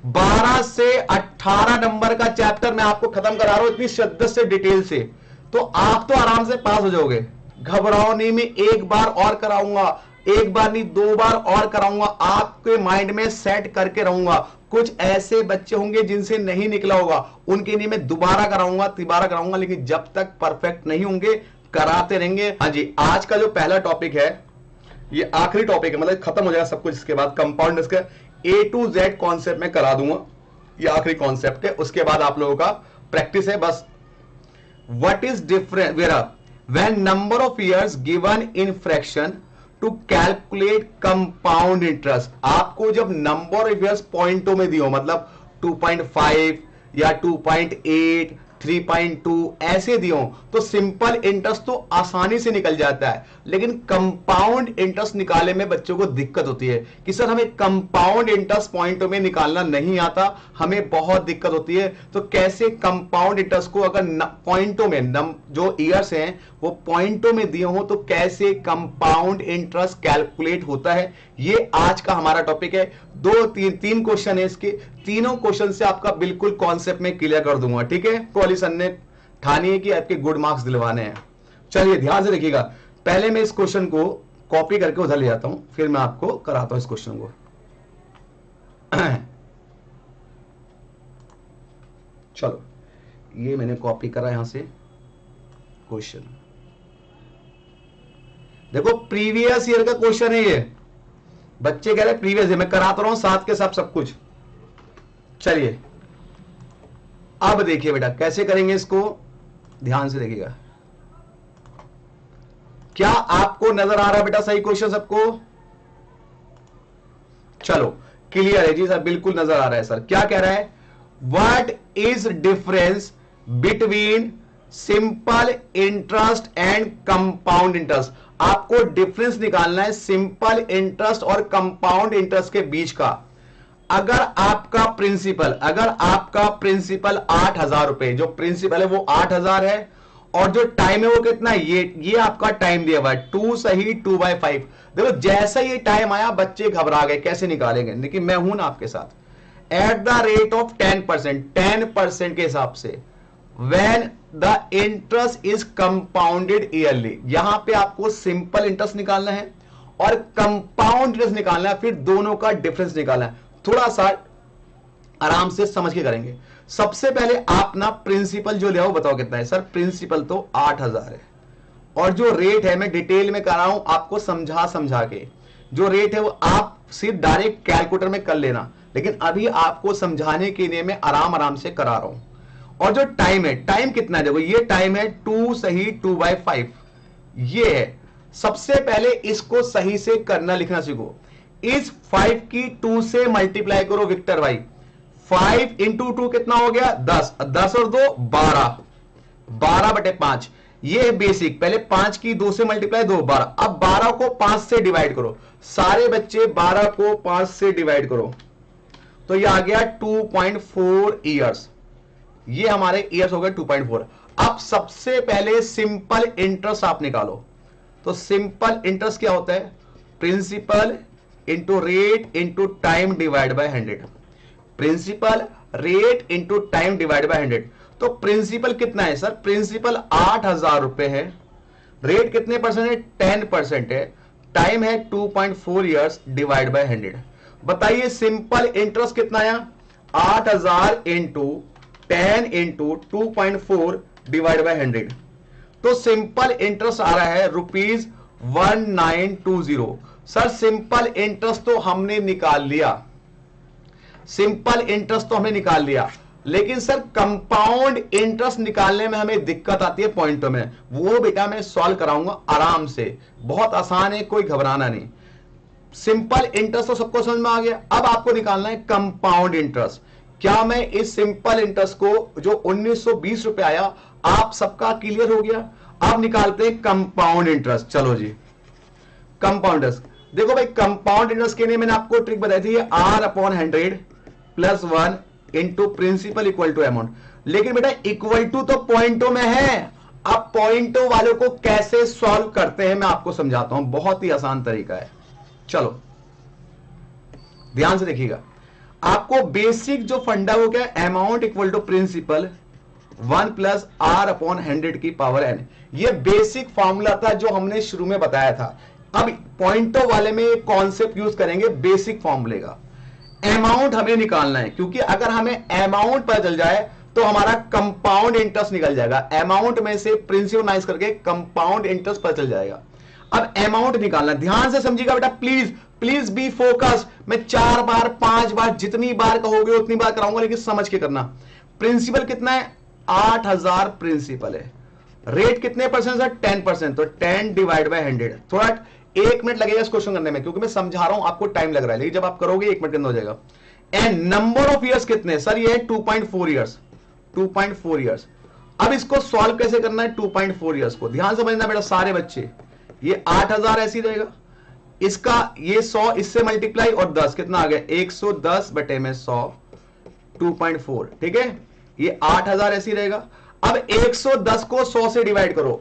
12 से 18 नंबर का चैप्टर मैं आपको खत्म करा रहा हूं इतनी शिद्दत से, डिटेल से, तो आप तो आराम से पास हो जाओगे। घबराओ नहीं, मैं एक बार और कराऊंगा, एक बार नहीं 2 बार और कराऊंगा, आपके माइंड में सेट करके रहूंगा। कुछ ऐसे बच्चे होंगे जिनसे नहीं निकला होगा, उनके लिए मैं दोबारा कराऊंगा, तिबारा कराऊंगा, लेकिन जब तक परफेक्ट नहीं होंगे कराते रहेंगे। हाँ जी, आज का जो पहला टॉपिक है ये आखिरी टॉपिक है, मतलब खत्म हो जाएगा सब कुछ। इसके बाद कंपाउंड इसका A to Z कॉन्सेप्ट में करा दूंगा, ये आखिरी कॉन्सेप्ट है। उसके बाद आप लोगों का प्रैक्टिस है बस। What is different when number of years given in fraction to calculate compound interest. आपको जब नंबर ऑफ इयर्स पॉइंटों में दियो, मतलब 2.5 या 2.8 3.2 ऐसे दियो, तो सिंपल इंटरेस्ट तो आसानी से निकल जाता है, लेकिन कंपाउंड इंटरेस्ट निकालने में बच्चों को दिक्कत होती है कि सर हमें कंपाउंड इंटरेस्ट पॉइंटों में निकालना नहीं आता, हमें बहुत दिक्कत होती है। तो कैसे कंपाउंड इंटरेस्ट को अगर पॉइंटों में जो ईयर्स हैं वो पॉइंटों में दिए हो, तो कैसे कंपाउंड इंटरेस्ट कैलकुलेट होता है, ये आज का हमारा टॉपिक है। तीन क्वेश्चन है इसके, तीनों क्वेश्चन से आपका बिल्कुल कॉन्सेप्ट में क्लियर कर दूंगा, ठीक है। कोहली सर ने ठानी है कि आपके गुड मार्क्स दिलवाने हैं। चलिए ध्यान से देखिएगा, पहले मैं इस क्वेश्चन को कॉपी करके उधर ले जाता हूं, फिर मैं आपको कराता हूं इस क्वेश्चन को। चलो ये मैंने कॉपी करा यहां से क्वेश्चन, देखो प्रीवियस ईयर का क्वेश्चन है ये। बच्चे कह रहे प्रीवियस ईयर, मैं कराता रहा हूं साथ के साथ सब कुछ। चलिए अब देखिए बेटा कैसे करेंगे इसको, ध्यान से देखिएगा। क्या आपको नजर आ रहा है बेटा सही क्वेश्चन सबको? चलो क्लियर है जी सर, बिल्कुल नजर आ रहा है सर। क्या कह रहा है? What is difference between simple interest and compound interest. आपको डिफरेंस निकालना है सिंपल इंटरेस्ट और कंपाउंड इंटरेस्ट के बीच का। अगर आपका प्रिंसिपल 8,000 रुपए, जो प्रिंसिपल है वो 8,000 है, और जो टाइम है वो कितना है, ये आपका टाइम दिया हुआ है 2 सही 2/5। देखो जैसा ये टाइम आया बच्चे घबरा गए, कैसे निकालेंगे, लेकिन मैं हूं ना आपके साथ। एट द रेट ऑफ 10% के हिसाब से, when the interest is compounded yearly, यहां पे आपको सिंपल इंटरेस्ट निकालना है और कंपाउंड इंटरेस्ट निकालना है, फिर दोनों का डिफरेंस निकालना है। थोड़ा सा आराम से समझ के करेंगे। सबसे पहले आप ना प्रिंसिपल जो ले आओ, बताओ कितना है। सर प्रिंसिपल तो 8,000 है, और जो रेट है मैं डिटेल में कर रहा हूं आपको समझा के। जो रेट है वो आप सिर्फ डायरेक्ट कैलकुलेटर में कर लेना, लेकिन अभी आपको समझाने के लिए मैं आराम से करा रहा हूं। और जो टाइम है, टाइम कितना है, देखो ये टाइम है 2 सही 2/5, ये है। सबसे पहले इसको सही से करना लिखना सीखो। इस 5 की 2 से मल्टीप्लाई करो विक्टर भाई। 5 इंटू 2 कितना हो गया? 10, 10 और 2 12, 12/5। ये है बेसिक। पहले 5 की 2 से मल्टीप्लाई 2 12, अब 12 को 5 से डिवाइड करो। सारे बच्चे 12 को 5 से डिवाइड करो, तो ये आ गया 2.4 ईयर्स। ये हमारे ईयर्स हो गए 2.4। अब सबसे पहले सिंपल इंटरेस्ट आप निकालो। तो सिंपल इंटरेस्ट क्या होता है? Principal into rate into time divide by 100। Principal rate into time divide by 100। तो प्रिंसिपल कितना है सर? प्रिंसिपल 8,000 रुपए है। रेट कितने परसेंट है? 10% है। टाइम है 2.4 ईयर्स डिवाइड बाय 100। बताइए सिंपल इंटरेस्ट कितना आया? 8,000 इंटू 10 इंटू 2.4 डिवाइड बाय 100। तो सिंपल इंटरेस्ट आ रहा है ₹1920। सर सिंपल इंटरेस्ट तो हमने निकाल लिया, सिंपल इंटरेस्ट तो हमने निकाल लिया, लेकिन सर कंपाउंड इंटरेस्ट निकालने में हमें दिक्कत आती है पॉइंटों में। वो बेटा मैं सॉल्व कराऊंगा आराम से, बहुत आसान है, कोई घबराना नहीं। सिंपल इंटरेस्ट तो सबको समझ में आ गया। अब आपको निकालना है कंपाउंड इंटरेस्ट। क्या मैं इस सिंपल इंटरेस्ट को जो 1920 रुपए आया, आप सबका क्लियर हो गया? अब निकालते हैं कंपाउंड इंटरेस्ट। चलो जी, कंपाउंड इंटरेस्ट देखो भाई, कंपाउंड इंटरेस्ट के लिए मैंने आपको ट्रिक बताई थी, R/100 + 1 into principal equal to amount. लेकिन बेटा इक्वल टू तो पॉइंटों में है। अब पॉइंटों वालों को कैसे सॉल्व करते हैं मैं आपको समझाता हूं, बहुत ही आसान तरीका है। चलो ध्यान से देखिएगा। आपको बेसिक जो फंडा वो क्या, amount equal to principal 1 plus R upon 100 की पावर एन। ये बेसिक फॉर्मूला था जो हमने शुरू में बताया था। अब पॉइंटों वाले में एक कॉन्सेप्ट यूज करेंगे बेसिक फॉर्मूले का। अमाउंट हमें निकालना है, क्योंकि अगर हमें अमाउंट पता चल जाए तो हमारा कंपाउंड इंटरेस्ट निकल जाएगा। अमाउंट में से प्रिंसिपल माइनस करके कंपाउंड इंटरेस्ट पता चल जाएगा। अब अमाउंट निकालना, ध्यान से समझिएगा बेटा, प्लीज प्लीज बी फोकस। मैं 4 बार 5 बार जितनी बार कहोगे उतनी बार कराऊंगा, लेकिन समझ के करना। प्रिंसिपल कितना है, 8000 प्रिंसिपल है। रेट कितने परसेंट है, 10%। तो 10 डिवाइड बाय 100। थोड़ा 1 मिनट लगेगा इस क्वेश्चन करने में, क्योंकि मैं समझा रहा हूं, आपको टाइम लग रहा है, लेकिन जब आप करोगे 1 मिनट के अंदर हो जाएगा। एंड नंबर ऑफ ईयर्स कितने, सर ये है 2.4 ईयर्स। 2.4 ईयर्स। अब इसको सॉल्व कैसे करना है 2.4 ईयर्स को, ध्यान समझना बेटा सारे बच्चे। ये 8000 ऐसी रहेगा, इसका ये 100 इससे मल्टीप्लाई और 10 कितना आ गया 110 बटे में 100 2.4, ठीक है। ये 8000 ऐसी रहेगा। अब 110 को 100 से डिवाइड करो,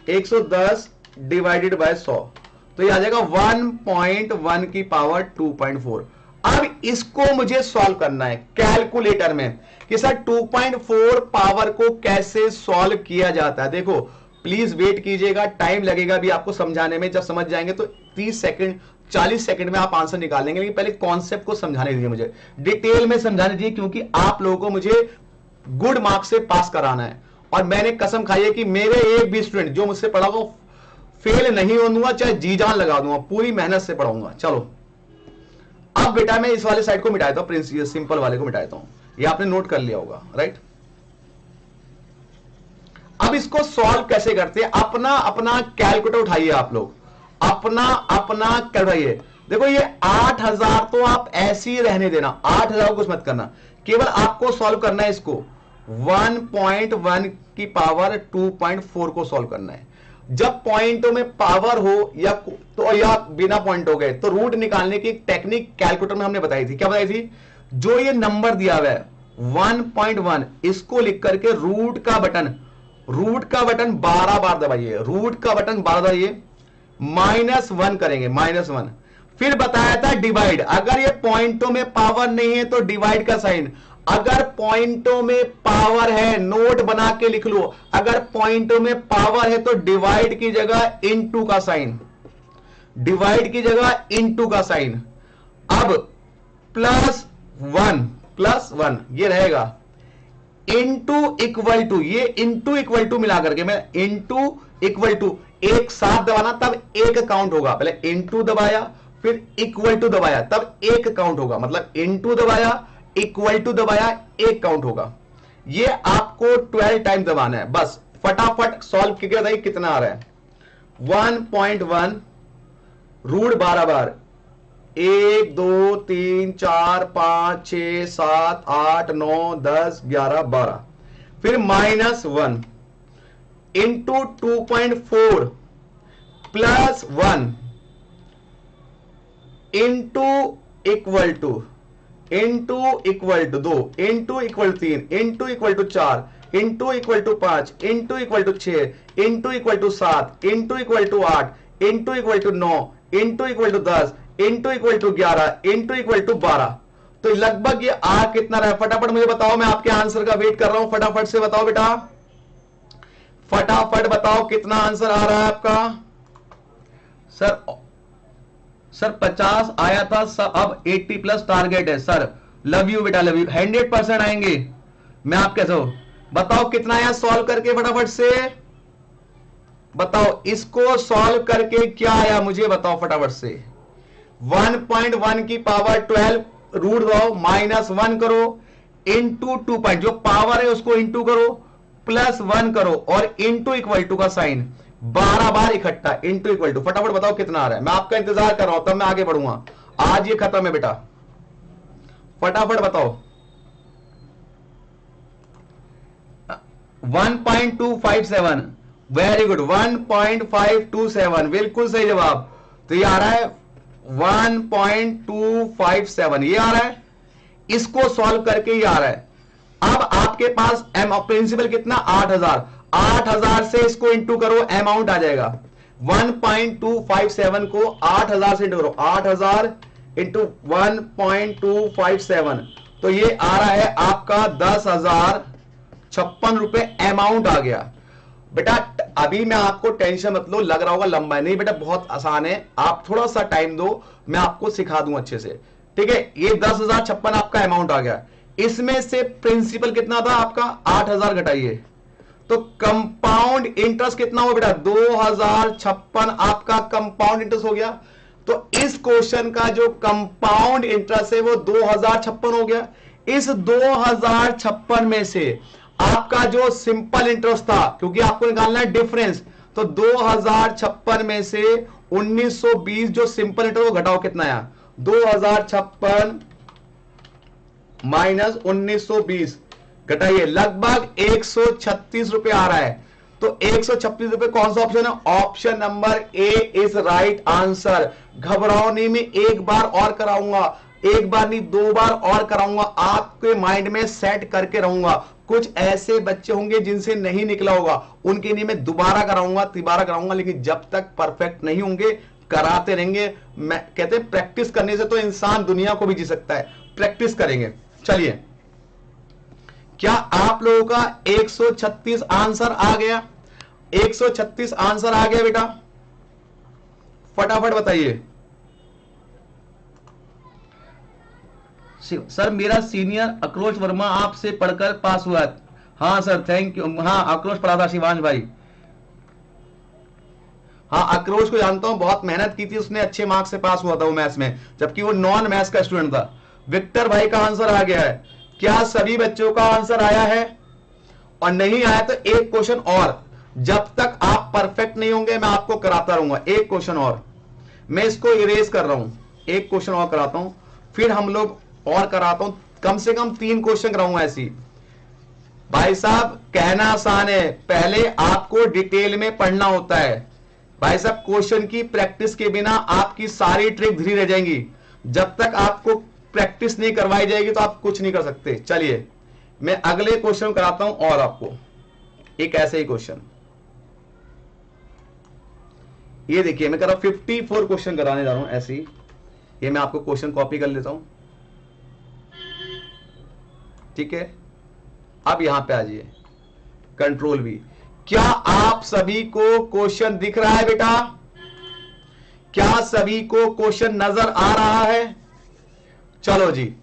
110 डिवाइडेड बाय 100, तो ये आ जाएगा 1.1 की पावर 2.4। अब इसको मुझे सॉल्व करना है कैलकुलेटर में कि सर 2.4 पावर को कैसे सॉल्व किया जाता है। देखो प्लीज वेट कीजिएगा, टाइम लगेगा भी आपको समझाने में। जब समझ जाएंगे तो 30 सेकंड 40 सेकंड में आप आंसर निकाल लेंगे, लेकिन पहले कॉन्सेप्ट को समझाने दीजिए, मुझे डिटेल में समझाने दीजिए, क्योंकि आप लोगों को मुझे गुड मार्क्स से पास कराना है। और मैंने कसम खाई है कि मेरे एक भी स्टूडेंट जो मुझसे पढ़ा वो फेल नहीं होने दूंगा, चाहे जी जान लगा दूंगा, पूरी मेहनत से पढ़ाऊंगा। चलो अब बेटा मैं इस वाले साइड को मिटा देता हूं, प्रिंसिपल सिंपल वाले को मिटा देता हूं। ये आपने नोट कर लिया होगा, राइट। अब इसको सॉल्व कैसे करते हैं, अपना अपना कैलकुलेटर उठाइए आप लोग, अपना अपना करवाइए। देखो ये 8000 तो आप ऐसे ही रहने देना, 8000 को कुछ मत करना, केवल आपको सॉल्व करना है इसको 1.1 की पावर 2.4 को सॉल्व करना है। जब पॉइंटों में पावर हो या बिना पॉइंट हो गए तो रूट निकालने की टेक्निक कैलकुलेटर में हमने बताई थी। क्या बताई थी, जो ये नंबर दिया हुआ है 1.1, इसको लिख करके रूट का बटन 12 बार दबाइए, रूट का बटन 12 दबाइए, -1 करेंगे, -1। फिर बताया था डिवाइड, अगर ये पॉइंटों में पावर नहीं है तो डिवाइड का साइन, अगर पॉइंटों में पावर है नोट बना के लिख लो, अगर पॉइंटों में पावर है तो डिवाइड की जगह इनटू का साइन, डिवाइड की जगह इनटू का साइन। अब +1 ये रहेगा, इनटू इक्वल टू, ये इनटू इक्वल टू मिला करके मैं इनटू इक्वल टू एक साथ दबाना तब एक काउंट होगा। पहले इनटू दबाया फिर इक्वल टू दबाया तब एक काउंट होगा, मतलब इनटू दबाया इक्वल टू दबाया एक काउंट होगा। ये आपको 12 टाइम दबाना है, बस फटाफट सॉल्व करके बताइए कितना आ रहा है। 1.1 रूट 12 बार, 1 2 3 4 5 6 7 8 9 10 11 12, फिर -1 into 2.4 +1 into equal to 2 into equal 3 into equal to 4 into equal to 5 into equal to 6 into equal to 7 into equal to 8 into equal to 9 into equal to 10 into equal to 11 into equal to 12। तो लगभग ये आ कितना रहा है, फटाफट मुझे बताओ, मैं आपके आंसर का वेट कर रहा हूं, फटाफट से बताओ बेटा, फटाफट बताओ कितना आंसर आ रहा है आपका। सर 50 आया था सर, अब 80 प्लस टारगेट है सर। लव यू बेटा, लव यू, 100% आएंगे। मैं आप कैसे हो बताओ कितना आया, सॉल्व करके फटाफट से बताओ, इसको सॉल्व करके क्या आया मुझे बताओ फटाफट से। 1.1 की पावर 12 रूट दो, -1 करो, इंटू 2 पॉइंट जो पावर है उसको इंटू करो, +1 करो और इंटू इक्वल टू का साइन 12 बार इकट्ठा, इंटू इक्वल टू। फटाफट बताओ कितना आ रहा है, मैं आपका इंतजार कर रहा हूं, तब मैं आगे बढ़ूंगा। आज ये खत्म है बेटा, फटाफट बताओ। 1.257, वेरी गुड, 1.527 बिल्कुल सही जवाब। तो ये आ रहा है 1.257, ये आ रहा है, इसको सॉल्व करके ये आ रहा है। अब आपके पास प्रिंसिपल कितना 8000, 8000 से इसको इंटू करो, अमाउंट आ जाएगा 1.257 को 8000 से इंटू करो, 8000 इंटू 1.257, तो ये आ रहा है आपका 10,056 रुपए अमाउंट आ गया। बेटा अभी मैं आपको टेंशन मत लो, लग रहा होगा लंबा है, नहीं बेटा बहुत आसान है, आप थोड़ा सा टाइम दो, मैं आपको सिखा दूं अच्छे से। ठीक है, ये 10,056 आपका अमाउंट आ गया, इसमें से प्रिंसिपल कितना था आपका 8,000 घटाइए, तो कंपाउंड इंटरेस्ट कितना हो बेटा 2,056 आपका कंपाउंड इंटरेस्ट हो गया। तो इस क्वेश्चन का जो कंपाउंड इंटरेस्ट है वो 2,056 हो गया। इस 2,056 में से आपका जो सिंपल इंटरेस्ट था, क्योंकि आपको निकालना है डिफरेंस, तो 2,056 में से 1,920 जो सिंपल इंटरेस्ट वो घटाओ, कितना आया 2,056 माइनस 1,920 घटाइए, लगभग 136 रुपए आ रहा है। तो 136 रुपए कौन सा ऑप्शन है, option number A is right answer. घबराओ नहीं, मैं एक बार और कराऊंगा, एक बार नहीं 2 बार और कराऊंगा, आपके माइंड में सेट करके रहूंगा। कुछ ऐसे बच्चे होंगे जिनसे नहीं निकला होगा, उनके लिए मैं दोबारा कराऊंगा, तिबारा कराऊंगा, लेकिन जब तक परफेक्ट नहीं होंगे कराते रहेंगे। मैं कहते हैं प्रैक्टिस करने से तो इंसान दुनिया को भी जी सकता है, प्रैक्टिस करेंगे। चलिए, क्या आप लोगों का 136 आंसर आ गया? 136 आंसर आ गया बेटा, फटाफट बताइए। सर मेरा सीनियर आक्रोश वर्मा आपसे पढ़कर पास हुआ। हाँ सर थैंक यू। हाँ आक्रोश पढ़ा था शिवांश भाई। हाँ आक्रोश को जानता हूं, बहुत मेहनत की थी उसने, अच्छे मार्क्स से पास हुआ था वो मैथ्स में, जबकि वो नॉन मैथ्स का स्टूडेंट था। विक्टर भाई का आंसर आ गया है। क्या सभी बच्चों का आंसर आया है? और नहीं आया तो एक क्वेश्चन और, जब तक आप परफेक्ट नहीं होंगे मैं आपको कराता रहूंगा। एक क्वेश्चन और, मैं इसको इरेज कर रहा हूं, एक क्वेश्चन और कराता हूं, फिर हम लोग और कराता हूं, कम से कम 3 क्वेश्चन कराऊंगा ऐसी। भाई साहब कहना आसान है, पहले आपको डिटेल में पढ़ना होता है। भाई साहब क्वेश्चन की प्रैक्टिस के बिना आपकी सारी ट्रिक धीरे रह जाएंगी। जब तक आपको प्रैक्टिस नहीं करवाई जाएगी तो आप कुछ नहीं कर सकते। चलिए मैं अगले क्वेश्चन कराता हूं और आपको एक ऐसे ही क्वेश्चन, ये देखिए मैं कर रहा हूं 54 क्वेश्चन कराने जा रहा हूं ऐसे ही। ये मैं आपको क्वेश्चन कॉपी कर लेता हूं, ठीक है। अब यहां पे आ जाइए, कंट्रोल वी। क्या आप सभी को क्वेश्चन दिख रहा है बेटा? क्या सभी को क्वेश्चन नजर आ रहा है? चलो जी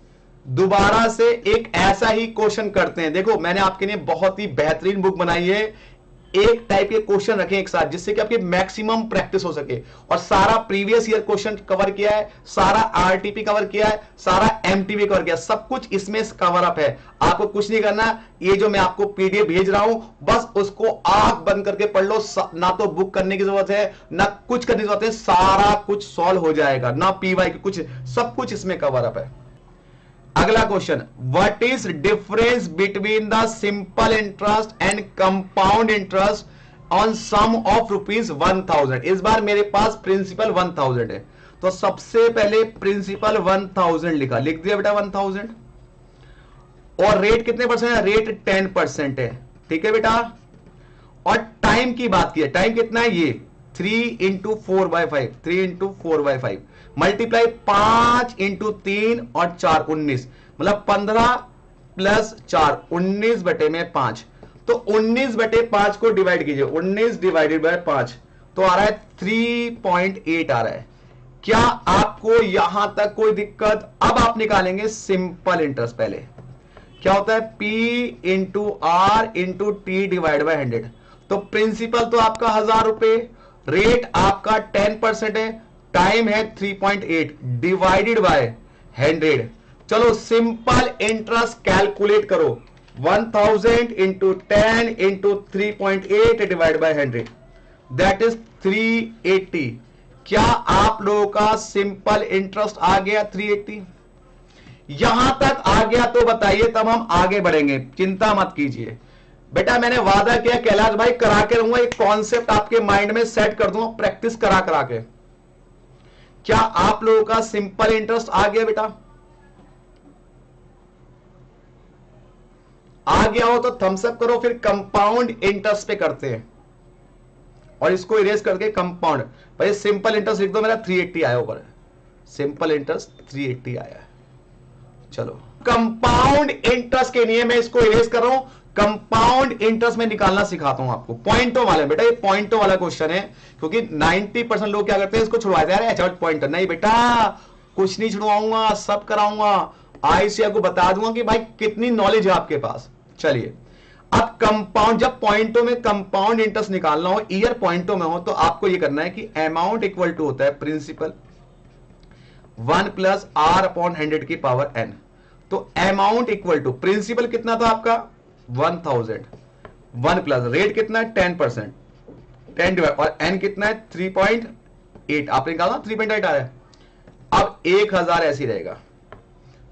दोबारा से एक ऐसा ही क्वेश्चन करते हैं। देखो मैंने आपके लिए बहुत ही बेहतरीन बुक बनाई है, एक टाइप के क्वेश्चन रखें एक साथ जिससे कि आपकी मैक्सिमम प्रैक्टिस हो सके। और सारा प्रीवियस ईयर क्वेश्चन कवर किया है, सारा आरटीपी कवर किया है, सारा एमटीबी कवर किया है, सब कुछ इसमें कवर अप है। आपको कुछ नहीं करना, ये जो मैं आपको पीडीएफ भेज रहा हूं बस उसको आंख बंद करके पढ़ लो। ना तो बुक करने की जरूरत है ना कुछ करने की जरूरत है, सारा कुछ सॉल्व हो जाएगा, ना पीवाई कुछ, सब कुछ इसमें कवर अप है। अगला question, what is difference between the simple interest and compound interest on sum of ₹1000? इस बार मेरे पास प्रिंसिपल 1000 है, तो सबसे पहले प्रिंसिपल 1000 लिखा, लिख दिया बेटा 1000। और रेट कितने परसेंट है? रेट 10% है, ठीक है बेटा। और टाइम की बात की है, टाइम कितना है? ये 3 × 4/5, 3 × 4/5 मल्टीप्लाई 5 × 3 और 4 19, मतलब 15 + 4 19/5। तो 19/5 को डिवाइड कीजिए, 19 / 5 तो आ रहा है 3.8 आ रहा है। क्या आपको यहां तक कोई दिक्कत? अब आप निकालेंगे सिंपल इंटरेस्ट। पहले क्या होता है? P × R × T / 100। तो प्रिंसिपल तो आपका 1000 रुपए, रेट आपका 10% है, टाइम है 3.8 डिवाइडेड बाय 100। चलो सिंपल इंटरेस्ट कैलकुलेट करो, 1000 × 10 × 3.8 डिवाइड बाय 100 दैट इज 380। क्या आप लोगों का सिंपल इंटरेस्ट आ गया 380? यहां तक आ गया तो बताइए, तब हम आगे बढ़ेंगे, चिंता मत कीजिए बेटा। मैंने वादा किया कैलाश भाई करा के रहूंगा, एक कॉन्सेप्ट आपके माइंड में सेट कर दूंगा प्रैक्टिस करा करा के। क्या आप लोगों का सिंपल इंटरेस्ट आ गया बेटा? आ गया हो तो थम्स अप करो, फिर कंपाउंड इंटरेस्ट पे करते हैं और इसको इरेज करके कंपाउंड। भाई सिंपल इंटरेस्ट लिख दो, मेरा 380 आया ऊपर, सिंपल इंटरेस्ट 380 आया। चलो कंपाउंड इंटरेस्ट के लिए मैं इसको इरेज कर रहा हूं, कंपाउंड इंटरेस्ट में निकालना सिखाता हूं आपको। पॉइंटों वाले बेटा, ये पॉइंटों वाला क्वेश्चन है, क्योंकि 90% लोग क्या करते हैं, इसको छुड़वाते हैं, अरे पॉइंटर नहीं बेटा, कुछ नहीं छुड़वाऊंगा, सब कराऊंगा, आईसीआई को बता दूंगा कि भाई कितनी नॉलेज है आपके पास। चलिए अब कंपाउंड, जब पॉइंटों में कंपाउंड इंटरेस्ट निकालना हो, ईयर पॉइंटों में हो, तो आपको ये करना है कि अमाउंट इक्वल टू होता है प्रिंसिपल 1 प्लस आर अपॉन 100 की पावर n। तो अमाउंट इक्वल टू प्रिंसिपल कितना था आपका 1000, 1 प्लस रेट कितना है 10%, 10 डिवाइड और n कितना है 3.8, आपने निकाला 3.8 आ रहा है। अब 1000 ऐसे ही रहेगा।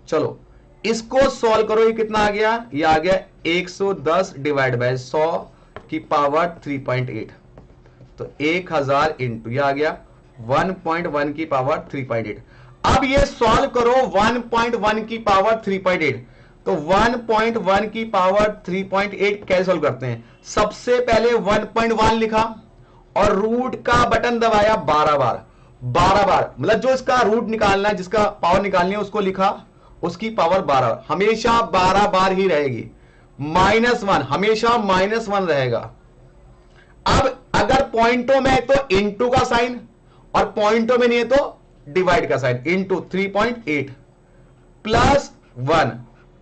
चलो इसको सॉल्व करो, ये कितना आ गया, ये आ गया 110 डिवाइड बाय 100 की पावर 3.8। तो 1000 इंटू ये आ गया 1.1 की पावर 3.8। अब ये सॉल्व करो 1.1 की पावर 3.8। तो 1.1 की पावर 3.8 कैसे सॉल्व करते हैं, सबसे पहले 1.1 लिखा और रूट का बटन दबाया 12 बार, 12 बार, मतलब जो इसका रूट निकालना है, जिसका पावर निकालनी है उसको लिखा, उसकी पावर 12, हमेशा 12 बार ही रहेगी। -1 हमेशा -1 रहेगा। अब अगर पॉइंटों में है तो इंटू का साइन, और पॉइंटों में नहीं है तो डिवाइड का sign, into 3.8 plus 1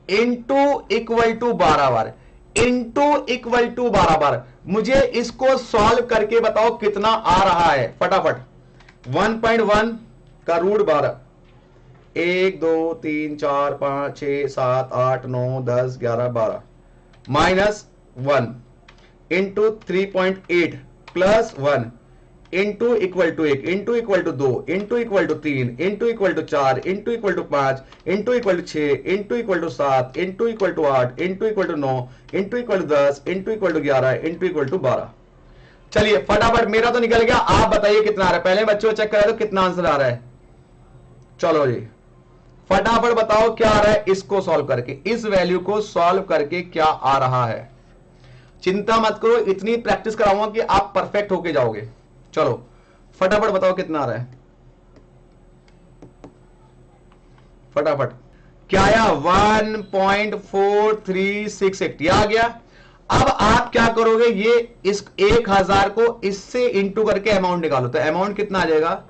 into equal to 12 बार, इंटू इक्वल टू 12 बार। मुझे इसको सॉल्व करके बताओ कितना आ रहा है फटाफट। 1.1 का root 12, 1 2 3 4 5 6 7 8 9 10 11 12 minus 1 into 3.8 plus 1 into equal to 1 into equal to 2 into equal to 3 into equal to 4 into equal to 5 into equal to 6 into equal to 7 into equal to 8 into equal to 9 into equal to 10 into equal to 11 into equal to 12। चलिए फटाफट, मेरा तो निकल गया, आप बताइए कितना आ रहा है। पहले बच्चों चेक करें तो कितना आंसर आ रहा है। चलो जी फटाफट बताओ क्या आ रहा है, इसको सॉल्व करके, इस वैल्यू को सॉल्व करके क्या आ रहा है। चिंता मत करो, इतनी प्रैक्टिस कराऊंगा कि आप परफेक्ट होके जाओगे। चलो फटाफट बताओ कितना आ रहा है, फटाफट। क्या आया 1.4368 आ गया। अब आप क्या करोगे, ये इस 1000 को इससे इंटू करके अमाउंट निकालो, तो अमाउंट कितना आ जाएगा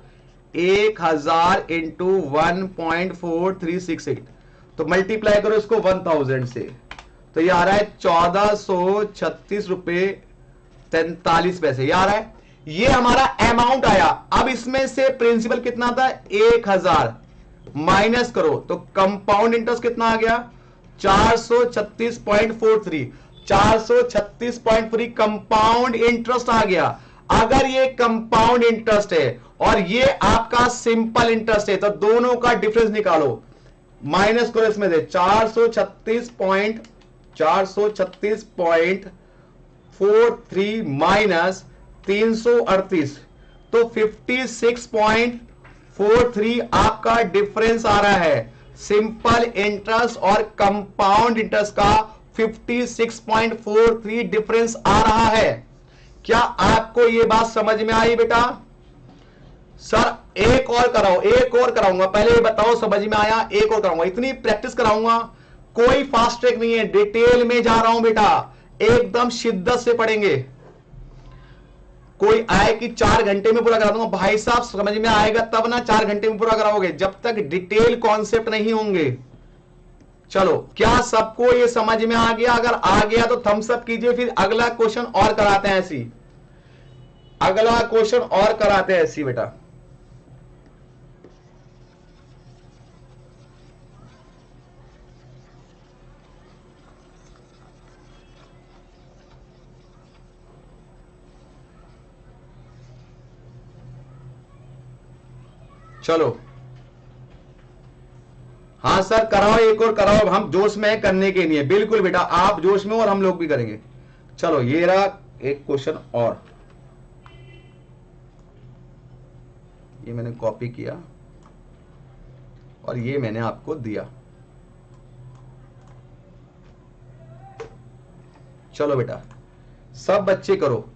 1000 इंटू 1.4368, तो मल्टीप्लाई करो इसको 1000 से, तो ये आ रहा है 1436 रुपए 43 पैसे, ये आ रहा है। ये हमारा अमाउंट आया। अब इसमें से प्रिंसिपल कितना था 1000, माइनस करो तो कंपाउंड इंटरेस्ट कितना आ गया 436.43, 436.3 कंपाउंड इंटरेस्ट आ गया। अगर ये कंपाउंड इंटरेस्ट है और ये आपका सिंपल इंटरेस्ट है, तो दोनों का डिफरेंस निकालो, माइनस करो इसमें से 436.43 माइनस 338, तो 56.43 आपका डिफरेंस आ रहा है। सिंपल इंटरेस्ट और कंपाउंड इंटरेस्ट का 56.43 डिफरेंस आ रहा है। क्या आपको यह बात समझ में आई बेटा? सर एक और कराओ, एक और कराऊंगा, पहले ये बताओ समझ में आया, एक और कराऊंगा, इतनी प्रैक्टिस कराऊंगा, कोई फास्ट ट्रैक नहीं है, डिटेल में जा रहा हूं बेटा, एकदम शिद्दत से पढ़ेंगे। कोई आए कि 4 घंटे में पूरा करा दूंगा, भाई साहब समझ में आएगा तब ना 4 घंटे में पूरा कराओगे, जब तक डिटेल कॉन्सेप्ट नहीं होंगे। चलो क्या सबको ये समझ में आ गया? अगर आ गया तो थम्स अप कीजिए, फिर अगला क्वेश्चन और कराते हैं ऐसी, अगला क्वेश्चन और कराते हैं ऐसी बेटा। चलो हाँ सर कराओ, एक और कराओ, हम जोश में करने के लिए, बिल्कुल बेटा आप जोश में और हम लोग भी करेंगे। चलो ये रहा एक क्वेश्चन और, ये मैंने कॉपी किया और ये मैंने आपको दिया। चलो बेटा सब बच्चे करो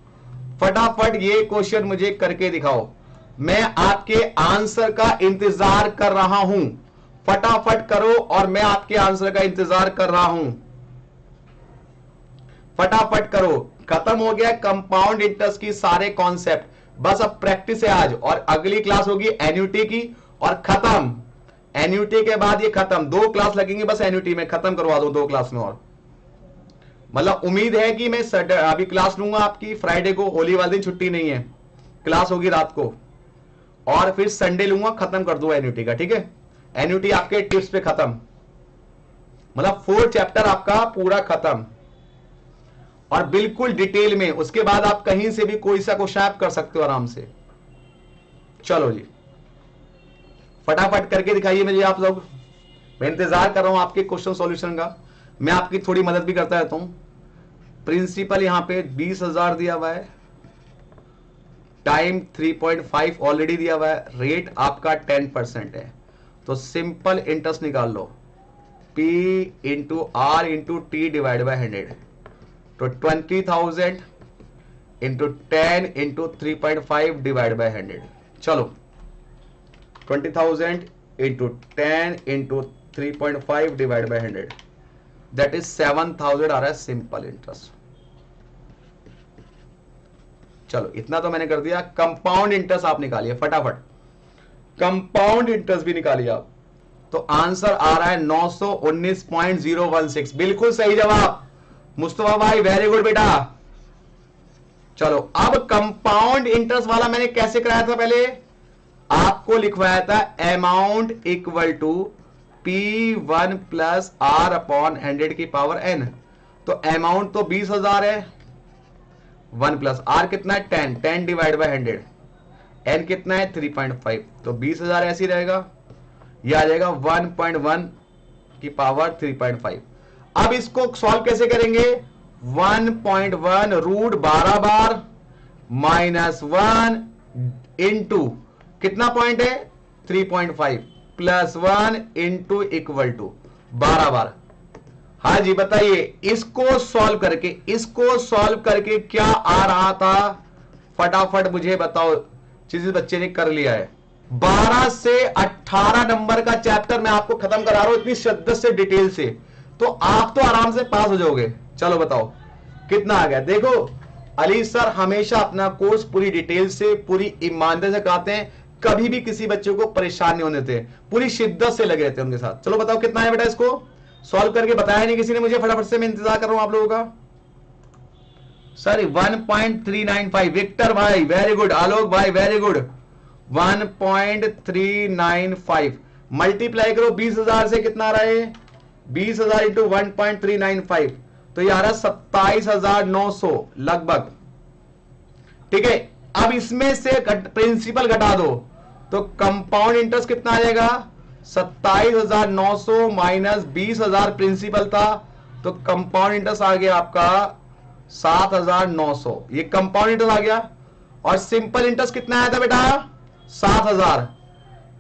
फटाफट, ये क्वेश्चन मुझे करके दिखाओ। मैं आपके आंसर का इंतजार कर रहा हूं, फटाफट करो और मैं आपके आंसर का इंतजार कर रहा हूं, फटाफट करो। खत्म हो गया कंपाउंड इंटरेस्ट की सारे कॉन्सेप्ट, बस अब प्रैक्टिस है आज, और अगली क्लास होगी एन्युटी की और खत्म। एन्युटी के बाद ये खत्म, 2 क्लास लगेंगी बस एन्युटी में, खत्म करवा दो 2 क्लास में। और मतलब उम्मीद है कि मैं अभी क्लास लूंगा आपकी फ्राइडे को, होली वाले दिन छुट्टी नहीं है, क्लास होगी रात को, और फिर संडे लूंगा, खत्म कर दूंगा एन्युटी का, ठीक है। एन्युटी आपके टिप्स पे खत्म, मतलब 4 चैप्टर आपका पूरा खत्म, और बिल्कुल डिटेल में। उसके बाद आप कहीं से भी कोई सा क्वेश्चन आप कर सकते हो आराम से। चलो जी, फटाफट करके दिखाइए मुझे आप लोग, मैं इंतजार कर रहा हूं आपके क्वेश्चन सॉल्यूशन का। मैं आपकी थोड़ी मदद भी करता रहता हूं। प्रिंसिपल यहां पे 20,000 दिया हुआ है, टाइम 3.5 ऑलरेडी दिया हुआ है, रेट आपका 10% है, तो सिंपल इंटरेस्ट निकाल लो, P into R into T divide by 100, तो 20,000 इंटू 10 इंटू 3.5 डिवाइड बाय 100। चलो 20,000 into 10 into 3.5 divide by 100, that is 7,000 आ रहा है सिंपल इंटरेस्ट। चलो इतना तो मैंने कर दिया। कंपाउंड इंटरेस्ट आप निकालिए फटाफट, कंपाउंड इंटरेस्ट भी निकालिए आप। तो आंसर आ रहा है 919.016, बिल्कुल सही जवाब मुस्तफा भाई, वेरी गुड बेटा। चलो अब कंपाउंड इंटरेस्ट वाला मैंने कैसे कराया था, पहले आपको लिखवाया था amount equal to P1 plus R upon 100 की पावर n। तो अमाउंट तो 20,000 है, 1 प्लस R कितना है 10, 10 डिवाइड बाय 100, n कितना है 3.5, तो 20,000 ऐसे ही रहेगा, यह आ जाएगा 1.1 की पावर 3.5। अब इसको सॉल्व कैसे करेंगे, 1.1 रूट 12 बार माइनस 1 इंटू कितना पॉइंट है 3.5 प्लस 1 इंटू इक्वल टू 12 बार। हाँ जी बताइए, इसको सॉल्व करके क्या आ रहा था, फटाफट मुझे बताओ, जिस बच्चे ने कर लिया है। 12 से 18 नंबर का चैप्टर मैं आपको खत्म करा रहा हूं इतनी शिद्दत से, डिटेल से, तो आप तो आराम से पास हो जाओगे। चलो बताओ कितना आ गया। देखो अली सर हमेशा अपना कोर्स पूरी डिटेल से, पूरी ईमानदारी से कराते हैं, कभी भी किसी बच्चे को परेशान नहीं होने देते, पूरी शिद्दत से लगे रहते हैं उनके साथ। चलो बताओ कितना है बेटा, इसको सॉल्व करके बताया नहीं किसी ने मुझे, फटाफट से मैं इंतजार कर रहा हूं आप लोगों का। सर 1.395, विक्टर भाई वेरी गुड, आलोक भाई वेरी गुड, 1.395 मल्टीप्लाई करो 20,000 से, कितना आ रहा है 20,000 इंटू 1.395, तो ये आ रहा है 27,900 लगभग, ठीक है। अब इसमें से प्रिंसिपल घटा दो, तो कंपाउंड इंटरेस्ट कितना आ जाएगा 27,900 माइनस 20,000 प्रिंसिपल था, तो कंपाउंड इंटरेस्ट आ गया आपका 7,900, ये कंपाउंड इंटरेस्ट आ गया। और सिंपल इंटरेस्ट कितना आया था बेटा 7,000,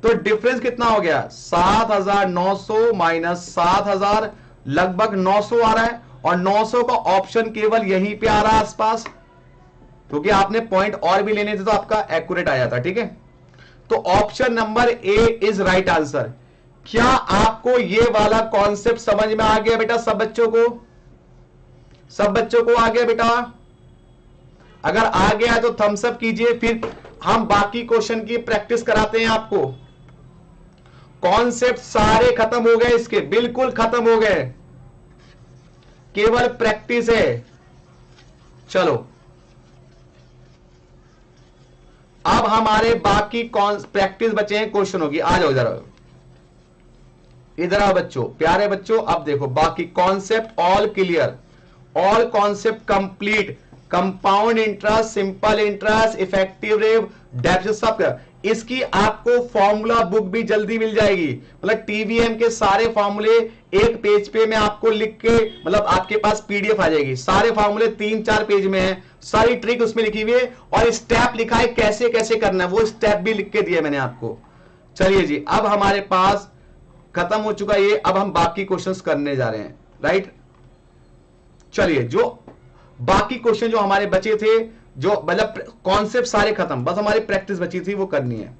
तो डिफरेंस कितना हो गया 7,900 माइनस 7,000, लगभग 900 आ रहा है, और 900 का ऑप्शन केवल यहीं पे आ रहा है आसपास, क्योंकि आपने पॉइंट और भी लेने थे तो आपका एक्यूरेट आ जाता, ठीक है। तो option number A is right answer. क्या आपको ये वाला कॉन्सेप्ट समझ में आ गया बेटा, सब बच्चों को आ गया बेटा? अगर आ गया तो थम्स अप कीजिए, फिर हम बाकी क्वेश्चन की प्रैक्टिस कराते हैं आपको। कॉन्सेप्ट सारे खत्म हो गए इसके, बिल्कुल खत्म हो गए, केवल प्रैक्टिस है। चलो अब हमारे बाकी प्रैक्टिस बचे हैं, क्वेश्चन होगी। आ जाओ इधर आओ बच्चों, प्यारे बच्चों, अब देखो बाकी concept all clear, all concept complete, compound interest, simple interest, effective rate, depth, सब। इसकी आपको फॉर्मूला बुक भी जल्दी मिल जाएगी, मतलब टीवीएम के सारे फॉर्मूले एक पेज पे मैं आपको लिख के, मतलब आपके पास पीडीएफ आ जाएगी, सारे फॉर्मूले 3-4 पेज में है, सारी ट्रिक उसमें लिखी हुई है, और स्टेप लिखा है कैसे कैसे करना है, वो स्टेप भी लिख के दिया मैंने आपको। चलिए जी, अब हमारे पास खत्म हो चुका ये, अब हम बाकी क्वेश्चंस करने जा रहे हैं, राइट। चलिए जो बाकी क्वेश्चन जो हमारे बचे थे जो मतलब कॉन्सेप्ट सारे खत्म, बस हमारी प्रैक्टिस बची थी वो करनी है।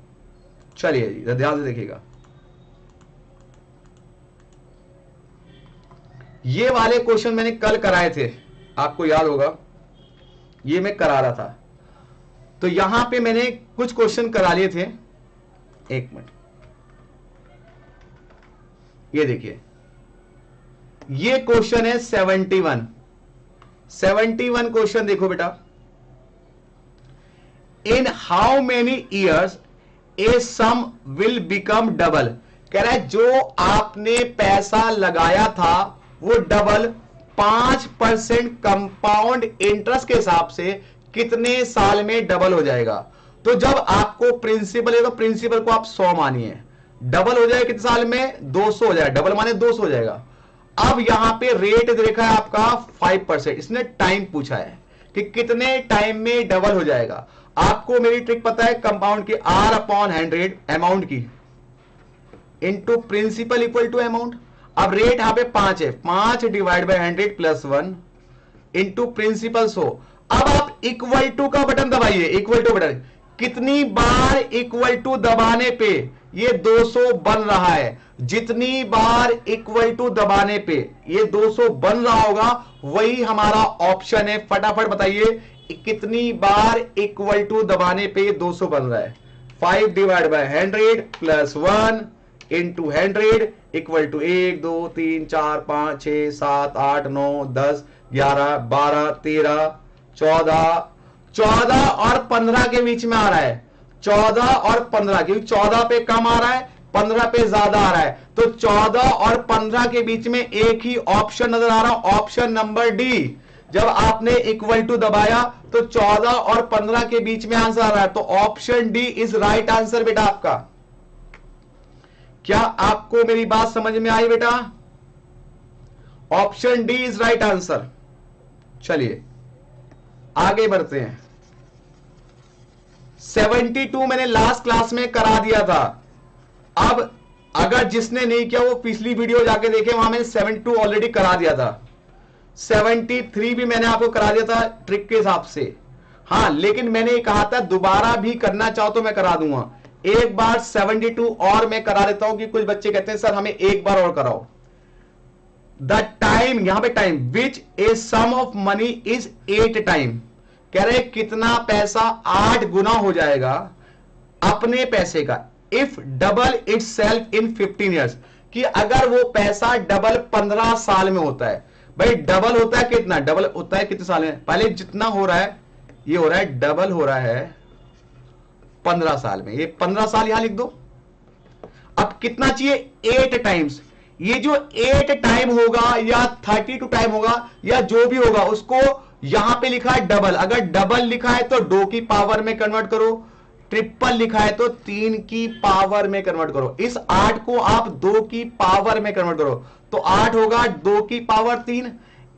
चलिए जी ध्यान से देखिएगा, ये वाले क्वेश्चन मैंने कल कराए थे, आपको याद होगा, ये मैं करा रहा था। तो यहां पे मैंने कुछ क्वेश्चन करा लिए थे, एक मिनट, ये देखिए, ये क्वेश्चन है 71 क्वेश्चन देखो बेटा। In how many years a sum will become double, कह रहा है जो आपने पैसा लगाया था वो डबल 5% कंपाउंड इंटरेस्ट के हिसाब से कितने साल में डबल हो जाएगा। तो जब आपको प्रिंसिपल है तो प्रिंसिपल को आप 100 मानिए, डबल हो जाएगा कितने साल में, 200 हो जाएगा, डबल माने 200 हो जाएगा। अब यहां पे रेट देखा है आपका 5%, इसने टाइम पूछा है कि कितने टाइम में डबल हो जाएगा। आपको मेरी ट्रिक पता है, कंपाउंड की R/100 अमाउंट की into principal equal to amount. अब रेट यहां पे 5 है, 5 divide by 100 plus 1 into principal 100। अब आप इक्वल टू का बटन दबाइए, इक्वल टू बटन, कितनी बार इक्वल टू दबाने पे ये 200 बन रहा है, जितनी बार इक्वल टू दबाने पे ये 200 बन रहा होगा वही हमारा ऑप्शन है। फटाफट बताइए कितनी बार इक्वल टू दबाने पे 200 बन रहा है। 5 divide by 100 plus 1 into 100 equal to 1 2 3 4 5 6 7 8 9 10 11 12 13 14 और 15 के बीच में आ रहा है। 14 और 15, क्योंकि 14 पे कम आ रहा है, 15 पे ज्यादा आ रहा है, तो 14 और 15 के बीच में एक ही ऑप्शन नजर आ रहा है, ऑप्शन नंबर डी। जब आपने इक्वल टू दबाया तो 14 और 15 के बीच में आंसर आ रहा है, तो option D is right answer बेटा आपका। क्या आपको मेरी बात समझ में आई बेटा? Option D is right answer. चलिए आगे बढ़ते हैं। 72 मैंने लास्ट क्लास में करा दिया था। अब अगर जिसने नहीं किया वो पिछली वीडियो जाके देखे, वहां मैंने 72 ऑलरेडी करा दिया था। 73 भी मैंने आपको करा दिया था ट्रिक के हिसाब से। हां लेकिन मैंने कहा था दोबारा भी करना चाहो तो मैं करा दूंगा। एक बार 72 और मैं करा देता हूं कि कुछ बच्चे कहते हैं सर हमें एक बार और कराओ। द टाइम, यहां पे time which a sum of money is 8 time, कह रहे कितना पैसा 8 गुना हो जाएगा अपने पैसे का। If double it self in 15 years, कि अगर वो पैसा डबल 15 साल में होता है। भाई डबल होता है कितना, डबल होता है कितने साल में, पहले जितना हो रहा है ये हो रहा है, डबल हो रहा है 15 साल में, ये 15 साल यहां लिख दो। अब कितना चाहिए, 8 टाइम्स। ये जो 8 टाइम होगा या 32 टाइम होगा या जो भी होगा उसको यहां पे लिखा है डबल। अगर डबल लिखा है तो 2 की पावर में कन्वर्ट करो, ट्रिपल लिखा है तो 3 की पावर में कन्वर्ट करो। इस 8 को आप 2 की पावर में कन्वर्ट करो तो 8 होगा 2 की पावर 3।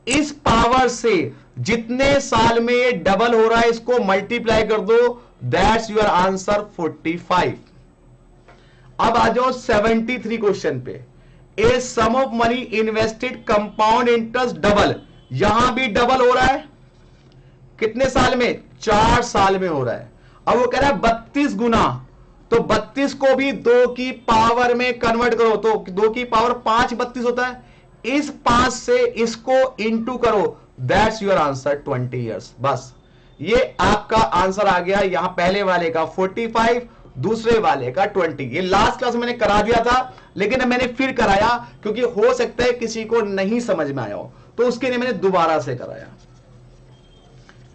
इस पावर से जितने साल में ये डबल हो रहा है इसको मल्टीप्लाई कर दो, दैट्स योर आंसर 45। अब आ जाओ 73 क्वेश्चन पे। A sum of money invested compound interest double, यहां भी डबल हो रहा है कितने साल में, 4 साल में हो रहा है। अब वो कह रहा है 32 गुना, तो 32 को भी 2 की पावर में कन्वर्ट करो, तो 2 की पावर 5 32 होता है। इस 5 से इसको इंटू करो, दैट्स योर आंसर 20 ईयर्स। बस ये आपका आंसर आ गया। यहां पहले वाले का 45, दूसरे वाले का 20। ये लास्ट क्लास में मैंने करा दिया था लेकिन मैंने फिर कराया क्योंकि हो सकता है किसी को नहीं समझ में आया हो, तो उसके लिए मैंने दोबारा से कराया।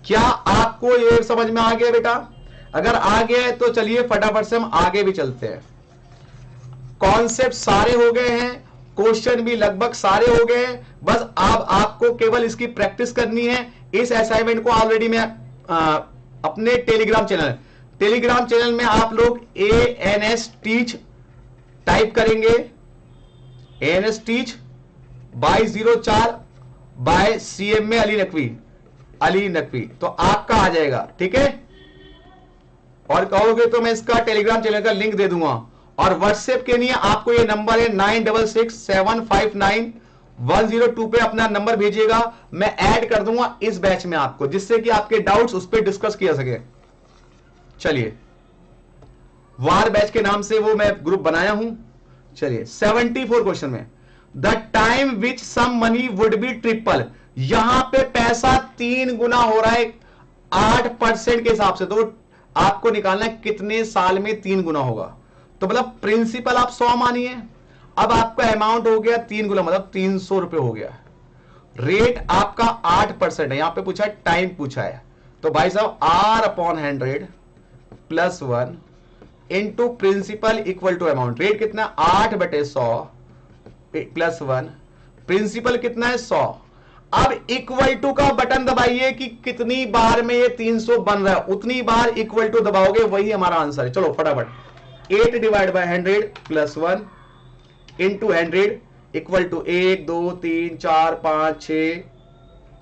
क्या आपको ये समझ में आ गया बेटा? अगर आ गया है तो चलिए फटाफट से हम आगे भी चलते हैं। कॉन्सेप्ट सारे हो गए हैं, क्वेश्चन भी लगभग सारे हो गए हैं, बस आपको केवल इसकी प्रैक्टिस करनी है। इस असाइनमेंट को ऑलरेडी मैं अपने टेलीग्राम चैनल में आप लोग ANS टीच टाइप करेंगे, ANS टीच बाय 04 बाय CM में अली नकवी, तो आपका आ जाएगा। ठीक है, और कहोगे तो मैं इसका टेलीग्राम चैनल का लिंक दे दूंगा। और व्हाट्सएप के लिए आपको ये नंबर है 966759 102 पे अपना नंबर भेजिएगा, मैं ऐड कर दूंगा इस बैच में आपको, जिससे कि आपके डाउट्स उस पर डिस्कस किया सके। चलिए, वार बैच के नाम से वो मैं ग्रुप बनाया हूं। चलिए 74 क्वेश्चन में, the time which sum money would be triple, यहां पे पैसा 3 गुना हो रहा है 8% के हिसाब से, तो आपको निकालना है कितने साल में 3 गुना होगा। तो मतलब प्रिंसिपल आप 100 मानिए, अब आपका अमाउंट हो गया 3 गुना, मतलब 300 रुपए हो गया। रेट आपका 8% है, यहां पे पूछा है टाइम पूछा है, तो भाई साहब R/100 plus 1 into principal equal to amount. Rate कितना, 8/100 प्लस 1, प्रिंसिपल कितना है 100। अब इक्वल टू का बटन दबाइए कि कितनी बार में ये 300 बन रहा है, उतनी बार इक्वल टू दबाओगे, वही हमारा आंसर है। चलो फटाफट, 8 divide by 100 plus 1 into 100 equal to 1 2 3 4 5 6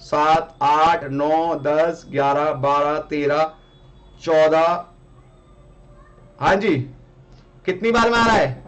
7 8 9 10 11 12 13 14, हाँ जी, कितनी बार में आ रहा है,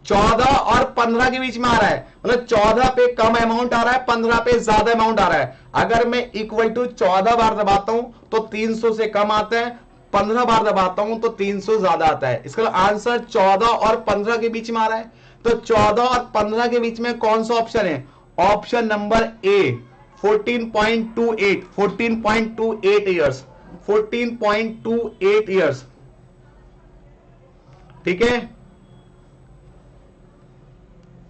14 और 15 के बीच में आ रहा है, मतलब 14 पे कम अमाउंट आ रहा है, 15 पे ज्यादा अमाउंट आ रहा है। अगर मैं इक्वल टू 14 बार दबाता हूं तो 300 से कम आता है, 15 बार दबाता हूं तो 300 ज्यादा आता है। इसका आंसर 14 और 15 के बीच में आ रहा है। तो 14 और 15 के बीच में कौन सा ऑप्शन है, option number A 14.28, 14.28 years, 14.28 years, ठीक है।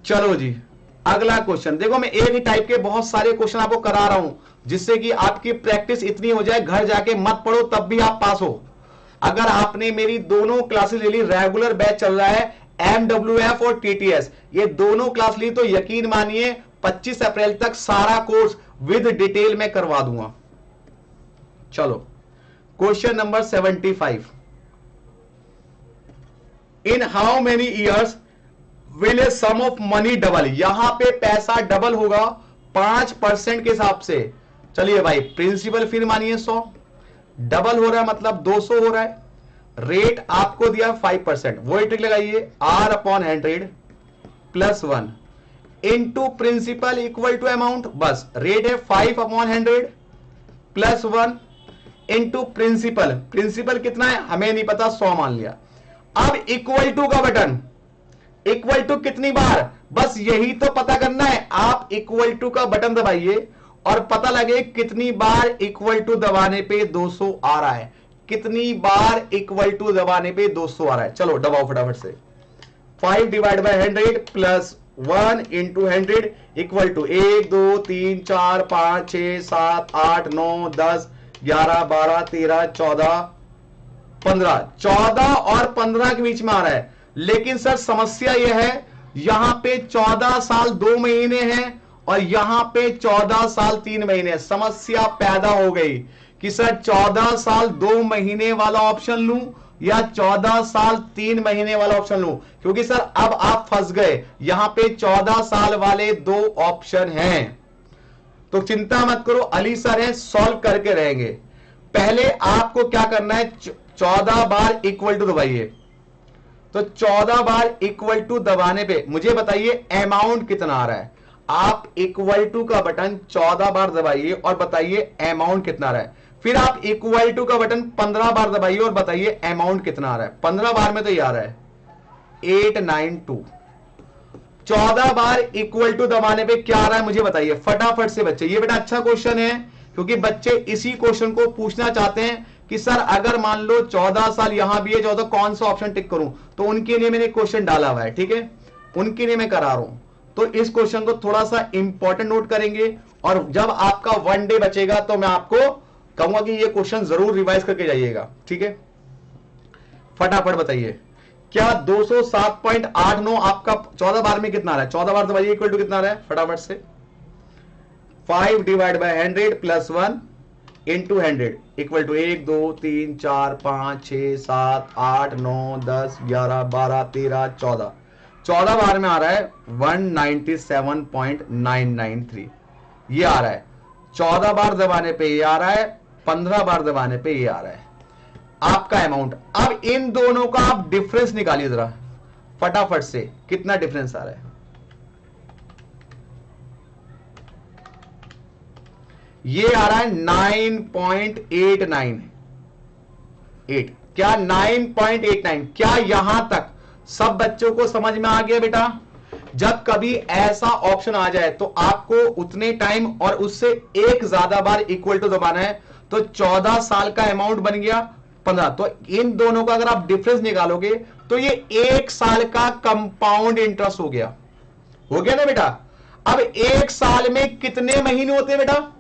चलो जी, अगला क्वेश्चन देखो, मैं एक ही टाइप के बहुत सारे क्वेश्चन आपको करा रहा हूं, जिससे कि आपकी प्रैक्टिस इतनी हो जाए, घर जाके मत पढ़ो तब भी आप पास हो। अगर आपने मेरी दोनों क्लासेस ले ली, रेगुलर बैच चल रहा है, MWF और TTS, ये दोनों क्लास ली, तो यकीन मानिए 25 अप्रैल तक सारा कोर्स विद डिटेल में करवा दूंगा। चलो question number 75, in how many years will a sum of money double, यहां पे पैसा डबल होगा 5% के हिसाब से। चलिए भाई, प्रिंसिपल फिर मानिए 100, डबल हो रहा है मतलब 200 हो रहा है, रेट आपको दिया 5%, वही ट्रिक लगाइए, R/100 plus 1 into principal equal to amount, बस रेट है 5/100 प्लस 1 इंटू प्रिंसिपल, प्रिंसिपल कितना है हमें नहीं पता, 100 मान लिया। अब इक्वल टू का बटन, इक्वल टू कितनी बार, बस यही तो पता करना है। आप इक्वल टू का बटन दबाइए और पता लगे कितनी बार इक्वल टू दबाने पे 200 आ रहा है, कितनी बार इक्वल टू दबाने पे 200 आ रहा है। चलो दबाओ फटाफट से, 5 divide by 100 plus 1 into 100 equal to 1 2 3 4 5 6 7 8 9 10 11 12 13 14 15, 14 और 15 के बीच में आ रहा है। लेकिन सर समस्या यह है, यहां पे 14 साल 2 महीने हैं और यहां पे 14 साल 3 महीने। समस्या पैदा हो गई कि सर 14 साल 2 महीने वाला ऑप्शन लूं या 14 साल 3 महीने वाला ऑप्शन लूं, क्योंकि सर अब आप फंस गए, यहां पे 14 साल वाले 2 ऑप्शन हैं। तो चिंता मत करो, अली सर है, सॉल्व करके रहेंगे। पहले आपको क्या करना है, 14 बार इक्वल टू दबाइए, तो 14 बार इक्वल टू दबाने पे मुझे बताइए अमाउंट कितना आ रहा है। आप इक्वल टू का बटन 14 बार दबाइए और बताइए अमाउंट कितना आ रहा है। फिर आप इक्वल टू का बटन 15 बार दबाइए और बताइए अमाउंट कितना आ रहा है। 15 बार में तो ये आ रहा है 892। 14 बार इक्वल टू दबाने पे क्या आ रहा है मुझे बताइए फटाफट से बच्चे। ये बेटा अच्छा क्वेश्चन है, क्योंकि बच्चे इसी क्वेश्चन को पूछना चाहते हैं कि सर अगर मान लो 14 साल यहां भी है, 14 कौन सा ऑप्शन टिक करूं, तो उनके लिए मैंने क्वेश्चन डाला हुआ है, ठीक है, उनके लिए मैं करा रहा हूं। तो इस क्वेश्चन को थोड़ा सा इंपॉर्टेंट नोट करेंगे, और जब आपका 1 डे बचेगा तो मैं आपको कहूंगा कि ये क्वेश्चन जरूर रिवाइज करके जाइएगा, ठीक है। फटाफट बताइए, क्या 207.89 आपका 14 बार में कितना आ रहा है, 14 बार दबाइए, इक्वल टू कितना आ रहा है फटाफट से, 5 divide by 100 plus 1 into 100 equal to 1 2 3 4 5 6 7 8 9 10 11 12 13 14। 14 बार में आ रहा है 197.993, ये आ रहा है। 14 बार दबाने पे ये आ रहा है, 15 बार दबाने पे ये आ रहा है आपका अमाउंट। अब इन दोनों का आप डिफरेंस निकालिए जरा फटाफट से, कितना डिफरेंस आ रहा है। ये आ रहा है 9.898। क्या 9.89? क्या यहां तक सब बच्चों को समझ में आ गया बेटा? जब कभी ऐसा ऑप्शन आ जाए तो आपको उतने टाइम और उससे एक ज्यादा बार इक्वल टू दबाना है। तो 14 साल का अमाउंट बन गया 15। तो इन दोनों का अगर आप डिफरेंस निकालोगे तो ये 1 साल का कंपाउंड इंटरेस्ट हो गया ना बेटा? अब 1 साल में कितने महीने होते हैं बेटा?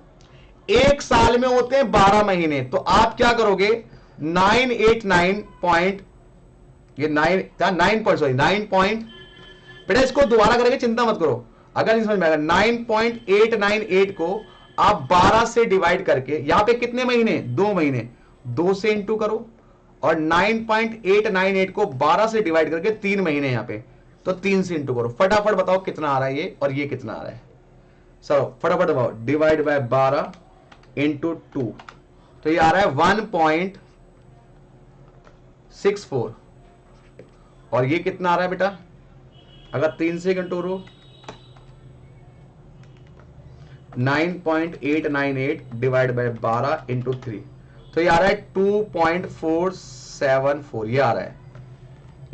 1 साल में होते हैं 12 महीने। तो आप क्या करोगे? 989 पॉइंट, ये 9 पॉइंट, बेटा इसको दोबारा करेंगे, चिंता मत करो अगर नहीं समझ में आएगा। 9.898 को आप 12 से डिवाइड करके, यहां पे कितने महीने? 2 महीने, 2 से इंटू करो, और 9.898 को 12 से डिवाइड करके 3 महीने यहां पे, तो 3 से इंटू करो। फटाफट बताओ कितना आ रहा है ये, और ये कितना आ रहा है? चलो फटाफट बताओ। डिवाइड बाय 12 इंटू 2, तो ये आ रहा है 1.64। और ये कितना आ रहा है बेटा? अगर 3 से कंटूरो 9.898 डिवाइड बाय 12 इंटू 3, तो ये आ रहा है 2.474। ये आ रहा है।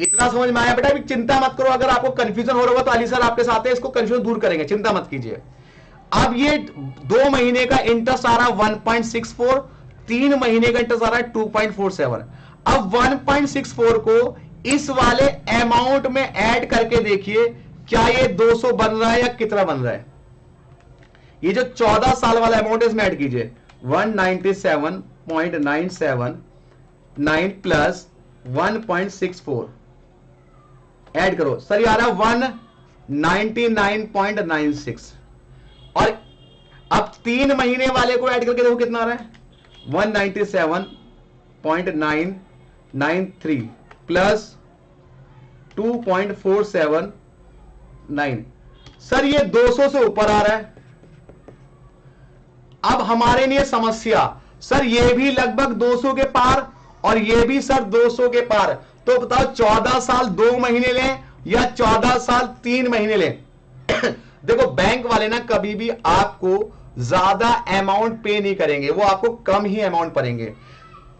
इतना समझ में आया बेटा? अभी चिंता मत करो, अगर आपको कंफ्यूजन हो रहा होगा तो अली सर आपके साथ है, इसको कंफ्यूजन दूर करेंगे, चिंता मत कीजिए। अब ये 2 महीने का इंटरेस्ट आ रहा है 1.64, 3 महीने का इंटरेस्ट आ रहा है 2.47। अब 1.64 को इस वाले अमाउंट में ऐड करके देखिए, क्या ये 200 बन रहा है या कितना बन रहा है? ये जो 14 साल वाला अमाउंट है इसमें ऐड कीजिए, 197.979 प्लस 1.64 ऐड करो, सर ये आ रहा है 199.96। और अब 3 महीने वाले को ऐड करके देखो कितना आ रहा है, 197.993 प्लस 2.479। सर ये 200 से ऊपर आ रहा है। अब हमारे लिए समस्या, सर ये भी लगभग 200 के पार और ये भी सर 200 के पार, तो बताओ 14 साल 2 महीने लें या 14 साल 3 महीने लें? देखो बैंक वाले ना कभी भी आपको ज्यादा अमाउंट पे नहीं करेंगे, वो आपको कम ही अमाउंट पड़ेंगे।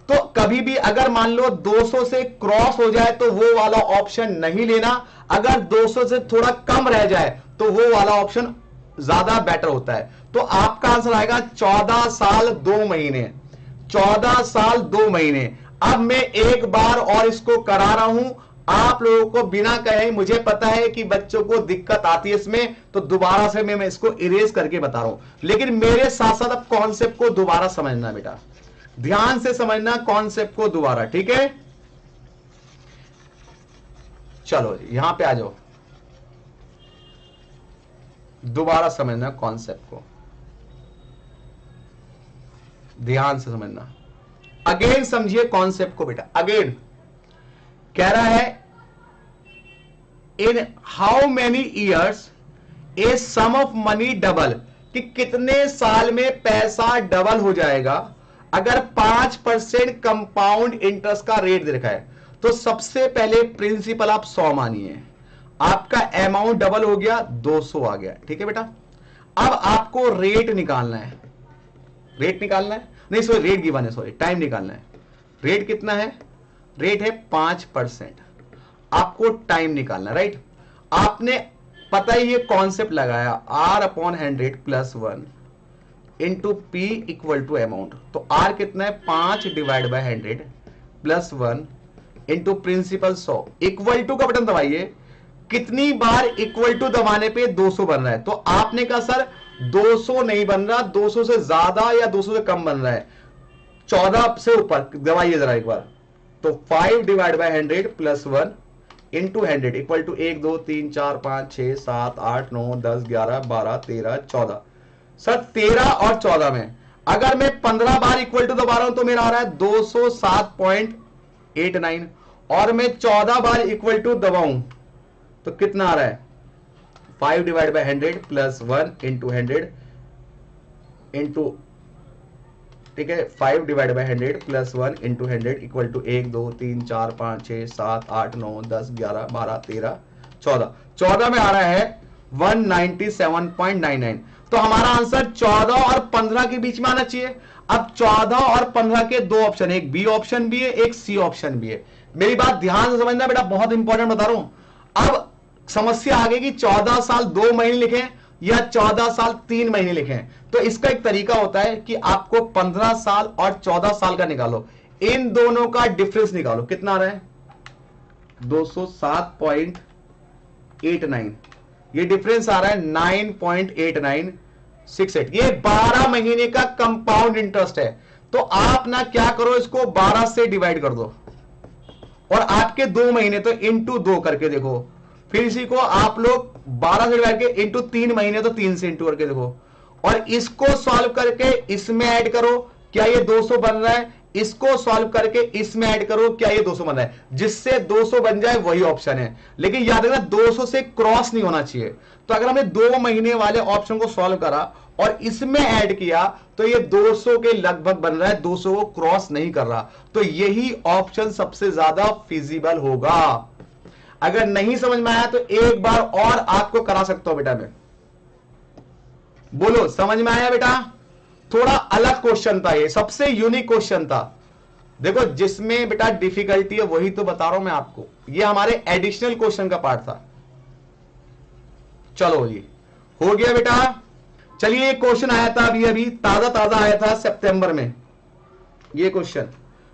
तो कभी भी अगर मान लो 200 से क्रॉस हो जाए तो वो वाला ऑप्शन नहीं लेना, अगर 200 से थोड़ा कम रह जाए तो वो वाला ऑप्शन ज्यादा बेटर होता है। तो आपका आंसर आएगा 14 साल 2 महीने। 14 साल 2 महीने। अब मैं एक बार और इसको करा रहा हूं, आप लोगों को बिना कहे, मुझे पता है कि बच्चों को दिक्कत आती है इसमें, तो दोबारा से मैं इसको इरेज करके बता रहा हूं, लेकिन मेरे साथ साथ अब कॉन्सेप्ट को दोबारा समझना बेटा, ध्यान से समझना कॉन्सेप्ट को दोबारा, ठीक है? चलो यहां पे आ जाओ, दोबारा समझना कॉन्सेप्ट को, ध्यान से समझना, अगेन समझिए कॉन्सेप्ट को बेटा। अगेन कह रहा है in how many years a sum of money double, कि कितने साल में पैसा डबल हो जाएगा अगर 5% कंपाउंड इंटरेस्ट का रेट दे रखा है। तो सबसे पहले प्रिंसिपल आप 100 मानिए, आपका अमाउंट डबल हो गया, 200 आ गया, ठीक है बेटा? अब आपको रेट निकालना है, रेट निकालना है, नहीं सॉरी रेट गिवन है, सॉरी टाइम निकालना है। रेट कितना है? रेट है 5%, आपको टाइम निकालना, राइट? आपने पता ही ये कॉन्सेप्ट लगाया, R/100 plus 1 into P equal to amount. तो R कितना है? 5 divide by 100 plus 1 into principal 100 equal to का बटन दबाइए। कितनी बार इक्वल टू दबाने पे 200 बन रहा है? तो आपने कहा सर 200 नहीं बन रहा, 200 से ज्यादा या 200 से कम बन रहा है, 14 से ऊपर दबाइए जरा एक बार। तो 5 divide by 100 plus 1 into 100 equal to 1 2 3 4 5 6 7 8 9 10 11 12 13 14। Sir 13 और 14 में अगर मैं 15 बार इक्वल टू दबा रहा हूं तो मेरा आ रहा है 207.89, और मैं 14 बार इक्वल टू दबाऊं तो कितना आ रहा है? 5 divide by 100 plus 1 into 100 into, ठीक है, 5 divide by 100 plus 1 into 100 equal to 1 2 3 4 5 6 7 8 9 10 11 12 13 14। 14 में आ रहा है 197.99। तो हमारा आंसर 14 और 15 के बीच में आना चाहिए। अब 14 और 15 के दो ऑप्शन, एक बी ऑप्शन भी है, एक सी ऑप्शन भी है। मेरी बात ध्यान से समझना बेटा, बहुत इंपॉर्टेंट बता रहा हूं। अब समस्या आ गई कि 14 साल 2 महीने लिखें या 14 साल 3 महीने लिखें। तो इसका एक तरीका होता है कि आपको 15 साल और 14 साल का निकालो, इन दोनों का डिफरेंस निकालो। कितना आ रहा है? 207.89। ये डिफरेंस आ रहा है 9.8968। ये 12 महीने का कंपाउंड इंटरेस्ट है। तो आप ना क्या करो, इसको 12 से डिवाइड कर दो, और आपके 2 महीने तो इंटू 2 करके देखो। फिर इसी को आप लोग 12 से डिवाइड के इंटू 3 महीने तो 3 से इंटू करके देखो, और इसको सॉल्व करके इसमें ऐड करो, क्या ये 200 बन रहा है? इसको सॉल्व करके इसमें ऐड करो, क्या ये 200 बन रहा है? जिससे 200 बन जाए वही ऑप्शन है। लेकिन याद रखना 200 से क्रॉस नहीं होना चाहिए। तो अगर हमने 2 महीने वाले ऑप्शन को सॉल्व करा और इसमें ऐड किया तो ये 200 के लगभग बन रहा है, 200 को क्रॉस नहीं कर रहा। तो यही ऑप्शन सबसे ज्यादा फिजिबल होगा। अगर नहीं समझ में आया तो एक बार और आपको करा सकता हूं बेटा मैं। बोलो समझ में आया बेटा? थोड़ा अलग क्वेश्चन था, ये सबसे यूनिक क्वेश्चन था। देखो जिसमें बेटा डिफिकल्टी है वही तो बता रहा हूं मैं आपको। ये हमारे एडिशनल क्वेश्चन का पार्ट था। चलो जी हो गया बेटा। चलिए एक क्वेश्चन आया था अभी अभी ताजा ताजा आया था सितंबर में। ये क्वेश्चन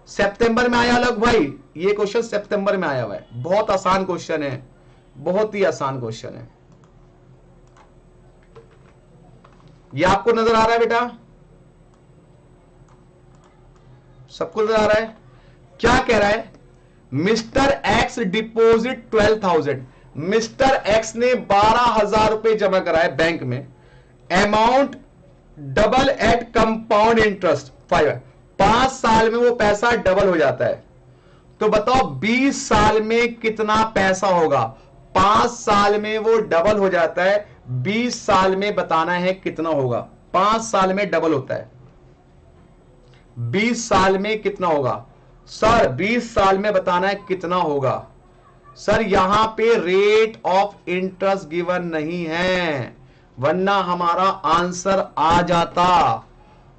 सितंबर में आया अलग भाई, ये क्वेश्चन सितंबर में आया हुआ है। बहुत आसान क्वेश्चन है, बहुत ही आसान क्वेश्चन है। ये आपको नजर आ रहा है बेटा? सबको नजर आ रहा है? क्या कह रहा है? Mister X deposit 12,000। Mister X ने 12,000 रुपए जमा कराए बैंक में। Amount double at compound interest 5 साल में वो पैसा डबल हो जाता है। तो बताओ 20 साल में कितना पैसा होगा? 5 साल में वो डबल हो जाता है, 20 साल में बताना है कितना होगा। 5 साल में डबल होता है, 20 साल में कितना होगा? सर 20 साल में बताना है कितना होगा। सर यहां पे रेट ऑफ इंटरेस्ट गिवन नहीं है, वरना हमारा आंसर आ जाता।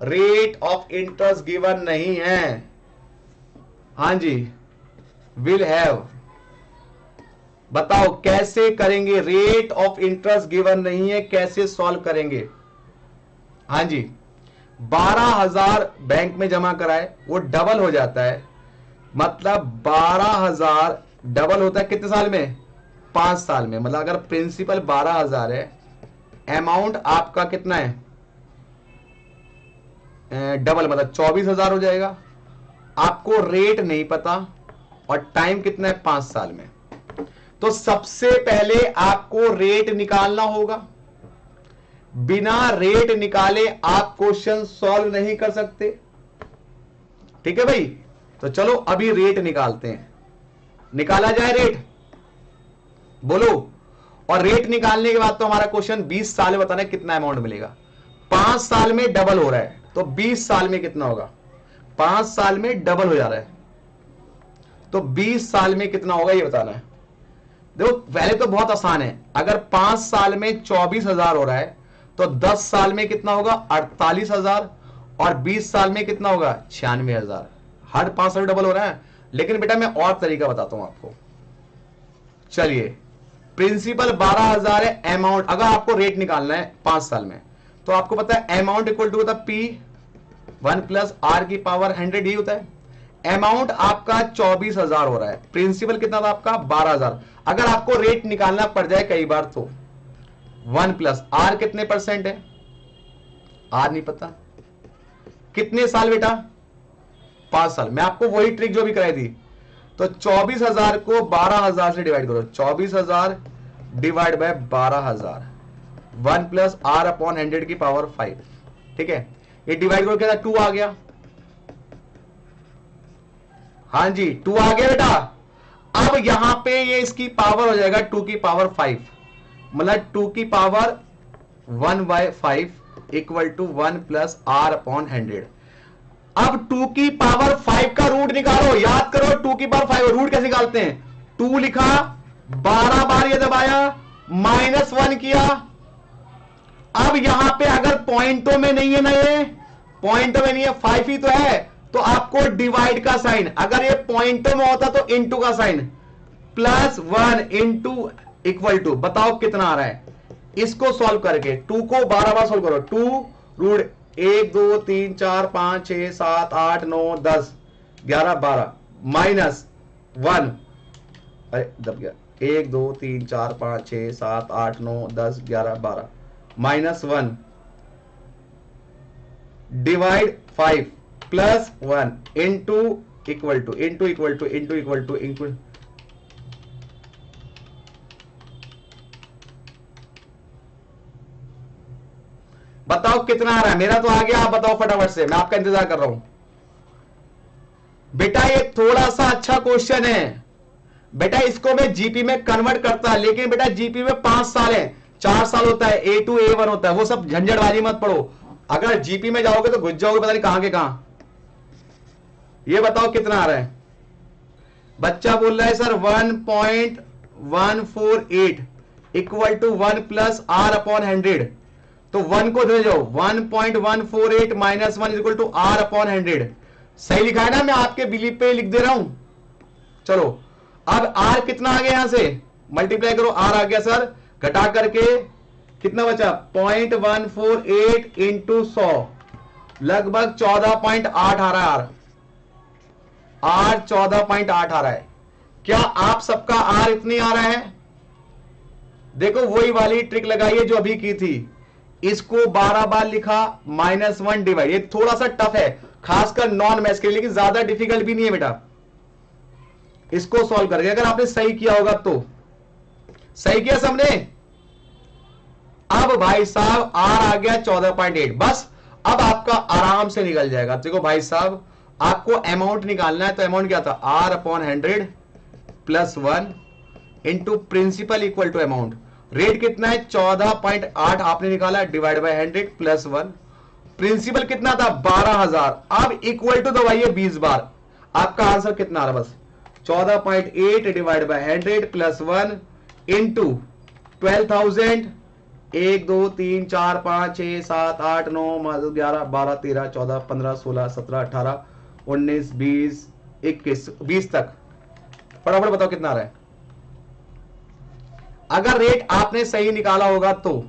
रेट ऑफ इंटरेस्ट गिवन नहीं है। हां जी, विल हैव। बताओ कैसे करेंगे? रेट ऑफ इंटरेस्ट गिवन नहीं है, कैसे सॉल्व करेंगे? हां जी, 12,000 बैंक में जमा कराए, वो डबल हो जाता है। मतलब 12,000 डबल होता है कितने साल में? 5 साल में। मतलब अगर प्रिंसिपल 12,000 है, अमाउंट आपका कितना है? डबल, मतलब 24,000 हो जाएगा। आपको रेट नहीं पता और टाइम कितना है? 5 साल में। तो सबसे पहले आपको रेट निकालना होगा। बिना रेट निकाले आप क्वेश्चन सॉल्व नहीं कर सकते। ठीक है भाई? तो चलो अभी रेट निकालते हैं। निकाला जाए रेट? बोलो। और रेट निकालने के बाद तो हमारा क्वेश्चन 20 साल में बताना है कितना अमाउंट मिलेगा। 5 साल में डबल हो रहा है तो 20 साल में कितना होगा? 5 साल में डबल हो जा रहा है तो 20 साल में कितना होगा ये बताना है। देखो पहले तो बहुत आसान है। अगर 5 साल में 24,000 हो रहा है तो 10 साल में कितना होगा? 48,000। और 20 साल में कितना होगा? 96,000। हर 5 साल डबल हो रहा है। लेकिन बेटा मैं और तरीका बताता हूं आपको। चलिए, प्रिंसिपल 12,000 है, अमाउंट अगर आपको रेट निकालना है 5 साल में तो आपको पता है अमाउंट इक्वल टू होता है P 1 प्लस R की पावर 100 ही होता है। अमाउंट आपका 24,000 हो रहा है, प्रिंसिपल कितना था आपका? 12,000। अगर आपको रेट निकालना पड़ जाए कई बार तो 1 प्लस R कितने परसेंट है? R नहीं पता। कितने साल बेटा? 5 साल। मैं आपको वही ट्रिक जो भी कराई थी। तो 24,000 को 12,000 से डिवाइड करो। 24,000 divide by 12,000, 1 plus R upon 100 की पावर 5। ठीक है, ये डिवाइड करो, क्या 2 आ गया? हां जी 2 आ गया बेटा। अब यहां पे ये इसकी पावर हो जाएगा 2 की पावर 5, मतलब 2 की power 1/5 equal to 1 plus R upon 100। अब 2 की पावर 5 का रूट निकालो। याद करो 2 की पावर 5 रूट कैसे निकालते हैं? 2 लिखा, 12 बार ये दबाया, -1 किया, अब यहां पे अगर पॉइंटों में नहीं है ना, ये पॉइंटों में नहीं है, 5 ही तो है, तो आपको डिवाइड का साइन, अगर ये पॉइंटों में होता तो इनटू का साइन, +1 इंटू इक्वल टू, बताओ कितना आ रहा है। इसको सॉल्व करके 2 को 12 बार सॉल्व करो, 2√1 2 3 4 5 6 7 8 9 10 11 12 -1, अरे दब गया, 1 2 3 4 5 6 7 8 9 10 11 12 -1 divide 5 +1 into equal two into equal two into equal two into, बताओ कितना आ रहा है। मेरा तो आ गया, आप बताओ फटाफट से, मैं आपका इंतजार कर रहा हूं। बेटा ये थोड़ा सा अच्छा क्वेश्चन है बेटा, इसको मैं जीपी में कन्वर्ट करता, लेकिन बेटा जीपी में 5 साल है, 4 साल होता है, A2 A1 होता है, वो सब झंझटबाजी मत पढ़ो। अगर जीपी में जाओगे तो घुस जाओगे पता नहीं कहां के कहां। ये बताओ कितना आ रहा है। बच्चा बोल रहा है सर 1.148 इक्वल टू 1 + R/100, तो 1 को दे जाओ, 1.148 - 1 इक्वल टू R/100। सही लिखा है ना, मैं आपके बिलीव पे लिख दे रहा हूं। चलो अब R कितना आ गया, यहां से मल्टीप्लाई करो, R आ गया सर, घटा करके कितना बचा, 0.148 इंटू 100, लगभग 14.8 आ रहा है। R 14.8 आ रहा है। क्या आप सबका R इतनी आ रहा है? देखो वही वाली ट्रिक लगाइए जो अभी की थी, इसको 12 बार लिखा, -1 डिवाइड, ये थोड़ा सा टफ है खासकर नॉन मैथ्स के लिए, लेकिन ज्यादा डिफिकल्ट भी नहीं है बेटा। इसको सॉल्व करके अगर आपने सही किया होगा तो, सही किया सबने। अब भाई साहब R आ गया 14.8, बस अब आपका आराम से निकल जाएगा। देखो भाई साहब, आपको अमाउंट निकालना है, तो अमाउंट क्या था, R/100 +1 into principal equal to amount. Rate कितना है, 14.8 आपने निकाला, डिवाइड बाय 100 +1। प्रिंसिपल कितना था, 12,000। अब इक्वल टू दबाइए 20 बार, आपका आंसर कितना आ रहा है, बस 14.8 डिवाइड बाय 100 +1 इंटू 12,000। 1 2 3 4 5 6 7 8 9 11 12 13 14 15 16 17 18 19 20 21 20 तक। फटाफट बताओ कितना आ रहा है। अगर रेट आपने सही निकाला होगा तो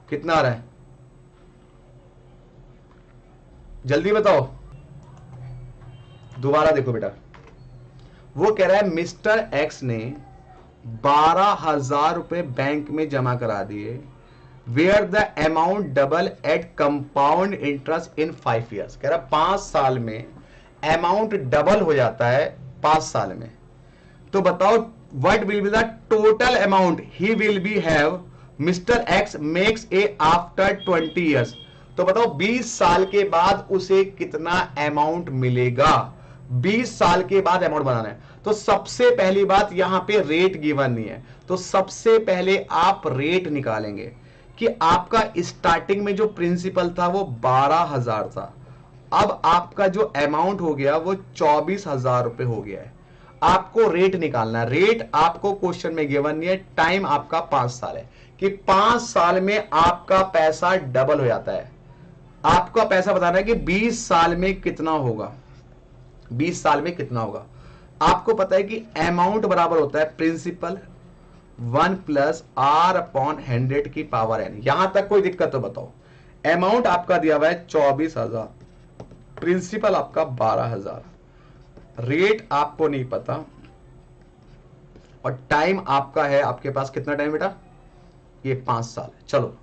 कितना आ रहा है, जल्दी बताओ। दोबारा देखो बेटा, वो कह रहा है मिस्टर एक्स ने 12,000 रुपए बैंक में जमा करा दिए, where the amount double at compound interest in 5 years. कह रहा 5 साल में अमाउंट डबल हो जाता है, 5 साल में। तो बताओ what will be the total amount he will be have mister x makes A after 20 years. तो बताओ 20 साल के बाद उसे कितना अमाउंट मिलेगा। 20 साल के बाद अमाउंट बनाना है, तो सबसे पहली बात यहां पे रेट गिवन नहीं है, तो सबसे पहले आप रेट निकालेंगे कि आपका स्टार्टिंग में जो प्रिंसिपल था वो 12,000 था, अब आपका जो अमाउंट हो गया वो 24,000 रुपए हो गया है। आपको रेट निकालना है, रेट आपको क्वेश्चन में गिवन नहीं है। टाइम आपका 5 साल है, कि 5 साल में आपका पैसा डबल हो जाता है। आपका पैसा बताना है कि 20 साल में कितना होगा, 20 साल में कितना होगा। आपको पता है कि अमाउंट बराबर होता है प्रिंसिपल 1 + R/100 की पावर n। यहां तक कोई दिक्कत तो बताओ। अमाउंट आपका दिया हुआ है 24,000, प्रिंसिपल आपका 12,000, रेट आपको नहीं पता, और टाइम आपका है, आपके पास कितना टाइम बेटा, ये 5 साल। चलो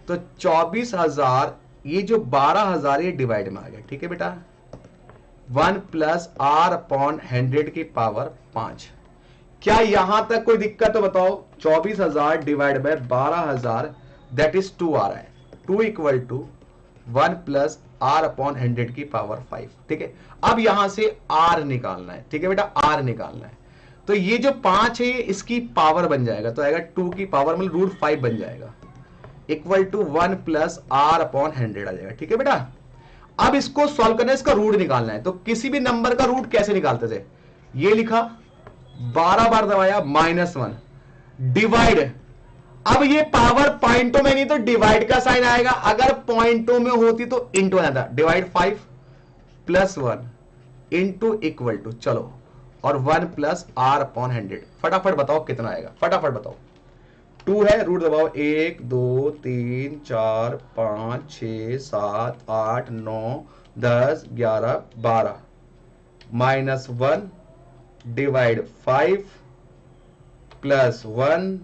तो 24,000, ये जो 12,000 ये डिवाइड में आ गया, ठीक है बेटा। 1 + R/100 की पावर 5। क्या यहां तक कोई दिक्कत तो बताओ। 24,000 डिवाइड बाय 12,000 दैट इज 2 आ रहा है। 2 इक्वल टू 1 + R/100 की पावर 5, ठीक है। अब यहां से R निकालना है, ठीक है बेटा, R निकालना है। तो ये जो 5 है इसकी पावर बन जाएगा, तो आएगा 2 की पावर मतलब √5 बन जाएगा, equal to 1 plus R upon 100 आ जाएगा। ठीक है बेटा, अब इसको सॉल्व करना है, इसका रूट निकालना है। तो किसी भी नंबर का रूट कैसे निकालते थे, ये लिखा, 12 बार दबाया, -1 डिवाइड। अब ये पावर पॉइंटों में नहीं तो डिवाइड का साइन आएगा, अगर पॉइंटों में होती तो इंटू आता, divide 5 plus 1 into equal to, चलो, और 1 प्लस R अपॉन 100। फटाफट बताओ कितना आएगा, फटाफट बताओ। 2 है, रूट दबाओ, 1 2 3 4 5 6 7 8 9 10 11 12 -1 divide 5 plus 1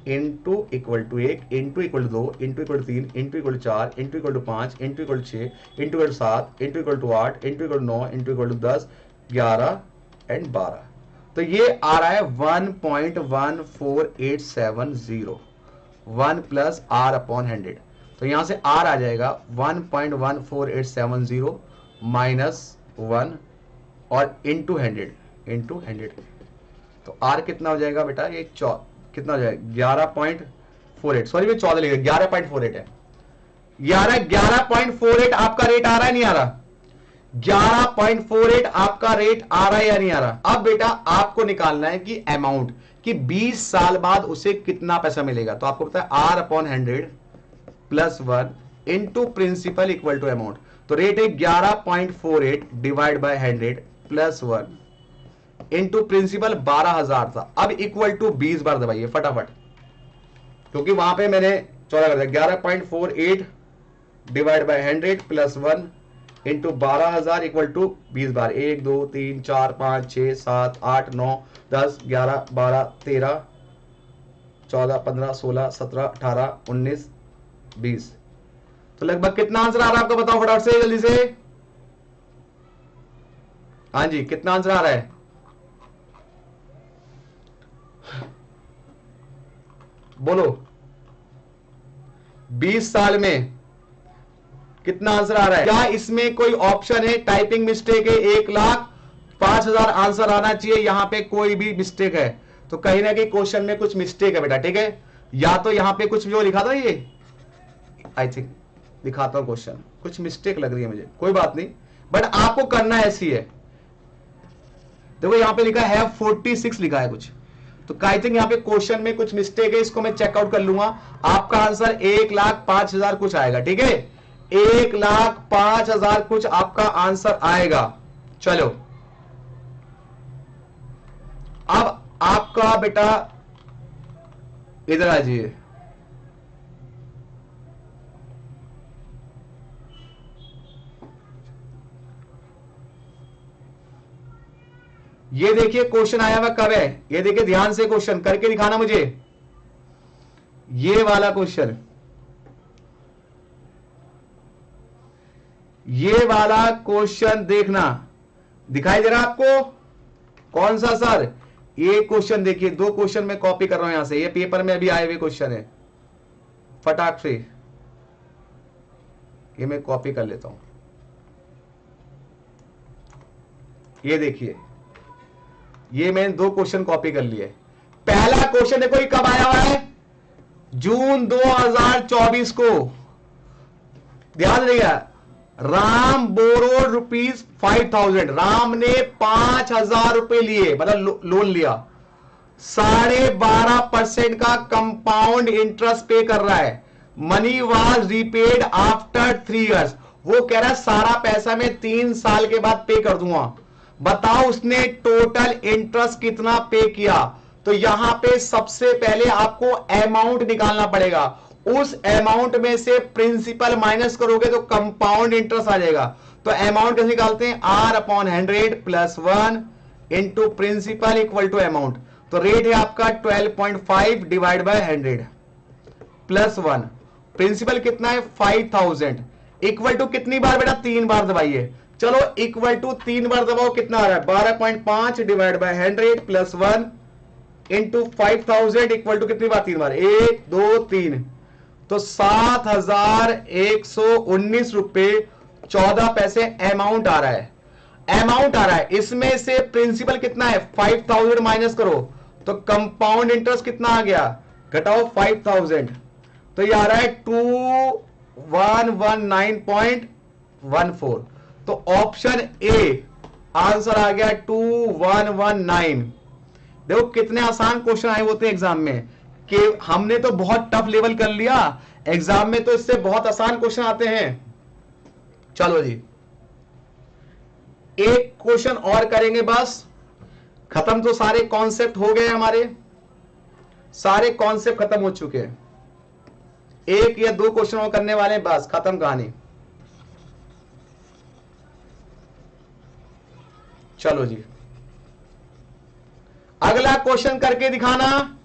into equal to 1 into equal to 2 into equal to 3 into equal to 4 into equal to 5 into equal to 6 into equal to 7 into equal to 8 into equal to 9 into equal to 10 11 and 12। तो ये आ रहा है 1.14870, 1 plus R upon 100। तो यहां से R आ जाएगा 1.14870 -1 और into 100। तो R कितना हो जाएगा बेटा, ये कितना हो जाएगा 11.48, सॉरी मैं 14 लिखा, 11.48 है। 11.48 आपका रेट आ रहा है नहीं आ रहा, 11.48 आपका रेट आ रहा है या नहीं आ रहा। अब बेटा आपको निकालना है कि अमाउंट, कि 20 साल बाद उसे कितना पैसा मिलेगा। तो आपको पता है R upon 100 plus 1 into principal equal to amount. तो रेट है 11.48 divide by 100 plus 1 into principal 12,000 था। अब इक्वल टू 20 बार दबाइए फटाफट, क्योंकि वहां पे मैंने 14 कर दिया। 11.48 divide by 100 plus 1 into 12,000 equal to 20 बार, 1 2 3 4 5 6 7 8 9 10 11 12 13 14 15 16 17 18 19 20। तो लगभग कितना आंसर आ रहा है आपका, बताओ फटाफट से जल्दी से। हाँ जी, कितना आंसर आ रहा है, बोलो। 20 साल में कितना आंसर आ रहा है, क्या इसमें कोई ऑप्शन है टाइपिंग मिस्टेक है, 1,05,000 आंसर आना चाहिए, यहां पे कोई भी मिस्टेक है तो कहीं ना कहीं क्वेश्चन में कुछ मिस्टेक है बेटा। ठीक है, या तो यहां पे कुछ जो लिखा था, ये आई थिंक दिखाता हूं क्वेश्चन, कुछ मिस्टेक लग रही है मुझे, कोई बात नहीं, बट आपको करना ऐसी है। देखो यहां पे लिखा है 46 लिखा है कुछ, तो आई थिंक यहां पे क्वेश्चन में कुछ मिस्टेक है, इसको मैं चेकआउट कर लूंगा। आपका आंसर 1,05,000 कुछ आएगा। ठीक है, 1,05,000 कुछ आपका आंसर आएगा। चलो अब आपका बेटा इधर आ जाइए, ये देखिए क्वेश्चन आया हुआ कब है, ये देखिए ध्यान से, क्वेश्चन करके दिखाना मुझे, ये वाला क्वेश्चन, ये वाला क्वेश्चन देखना, दिखाई दे रहा आपको, कौन सा सर, ये क्वेश्चन देखिए, 2 क्वेश्चन मैं कॉपी कर रहा हूं यहां से, ये पेपर में अभी आए हुए क्वेश्चन है, फटाक से ये मैं कॉपी कर लेता हूं। ये देखिए, ये मैंने 2 क्वेश्चन कॉपी कर लिए। पहला क्वेश्चन देखो ये कब आया हुआ है, जून 2024 को, ध्यान देगा, राम बोरोड ₹5,000, राम ने 5,000 रुपए लिए, मतलब लोन लिया, 12.5% का कंपाउंड इंटरेस्ट पे कर रहा है, money was repaid after 3 years. वो कह रहा है सारा पैसा मैं 3 साल के बाद पे कर दूंगा। बताओ उसने टोटल इंटरेस्ट कितना पे किया। तो यहां पे सबसे पहले आपको अमाउंट निकालना पड़ेगा, उस अमाउंट में से प्रिंसिपल माइनस करोगे तो कंपाउंड इंटरेस्ट आ जाएगा। तो अमाउंट कैसे निकालते हैं, R upon 100 plus 1 into principal equal to amount. तो रेट है आपका 12.5 डिवाइड बाय 100 प्लस 1, प्रिंसिपल कितना है 5,000 इक्वल टू कितनी बार बेटा, 3 बार दबाइए। चलो इक्वल टू 3 बार दबाओ, कितना आ रहा है 12.5 divide by 100 plus 1 into 5,000 equal to कितनी बार, 3 बार, 1 2 3, तो 7,119 रुपए 14 पैसे अमाउंट आ रहा है। अमाउंट आ रहा है, इसमें से प्रिंसिपल कितना है 5000 माइनस करो तो कंपाउंड इंटरेस्ट कितना आ गया, घटाओ 5000 तो ये आ रहा है 2119.14। तो ऑप्शन ए आंसर आ गया 2119। देखो कितने आसान क्वेश्चन आए होते हैं एग्जाम में, कि हमने तो बहुत टफ लेवल कर लिया, एग्जाम में तो इससे बहुत आसान क्वेश्चन आते हैं। चलो जी एक क्वेश्चन और करेंगे बस, खत्म। तो सारे कॉन्सेप्ट हो गए हमारे, सारे कॉन्सेप्ट खत्म हो चुके हैं। एक या दो क्वेश्चन और करने वाले हैं, बस खत्म कहानी। चलो जी अगला क्वेश्चन करके दिखाना।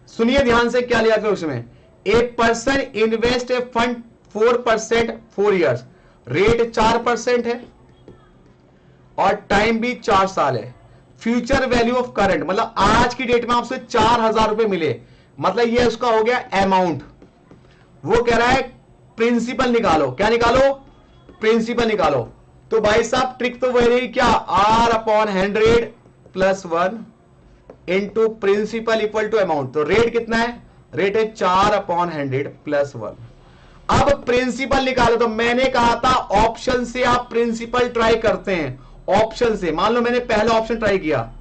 सुनिए ध्यान से क्या लिया करो उसमें। A person invest A fund 4% 4 years, rate 4% है और टाइम भी 4 साल है। फ्यूचर वैल्यू ऑफ करंट मतलब आज की डेट में आपसे 4000 रुपए मिले, मतलब ये उसका हो गया अमाउंट। वो कह रहा है प्रिंसिपल निकालो, क्या निकालो, प्रिंसिपल निकालो। तो भाई साहब ट्रिक तो वही रही, क्या R/100 + 1 into principal equal to amount. तो रेट कितना है, रेट है 4/100 + 1। अब प्रिंसिपल निकालो, तो मैंने कहा था ऑप्शन से आप प्रिंसिपल ट्राई करते हैं। ऑप्शन से मान लो मैंने पहला ऑप्शन ट्राई किया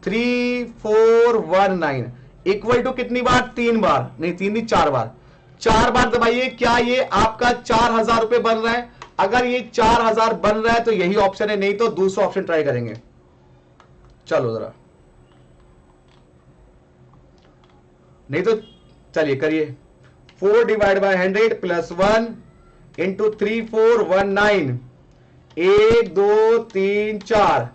3419 इक्वल टू कितनी बार, 3 बार, नहीं 3 नहीं 4 बार, 4 बार दबाइए। क्या ये आपका 4000 रुपए बन रहा है? अगर ये 4000 बन रहा है तो यही ऑप्शन है, नहीं तो दूसरा ऑप्शन ट्राई करेंगे। चलो जरा, नहीं तो चलिए करिए 4/100 + 1 इंटू 3419 1 2 3 4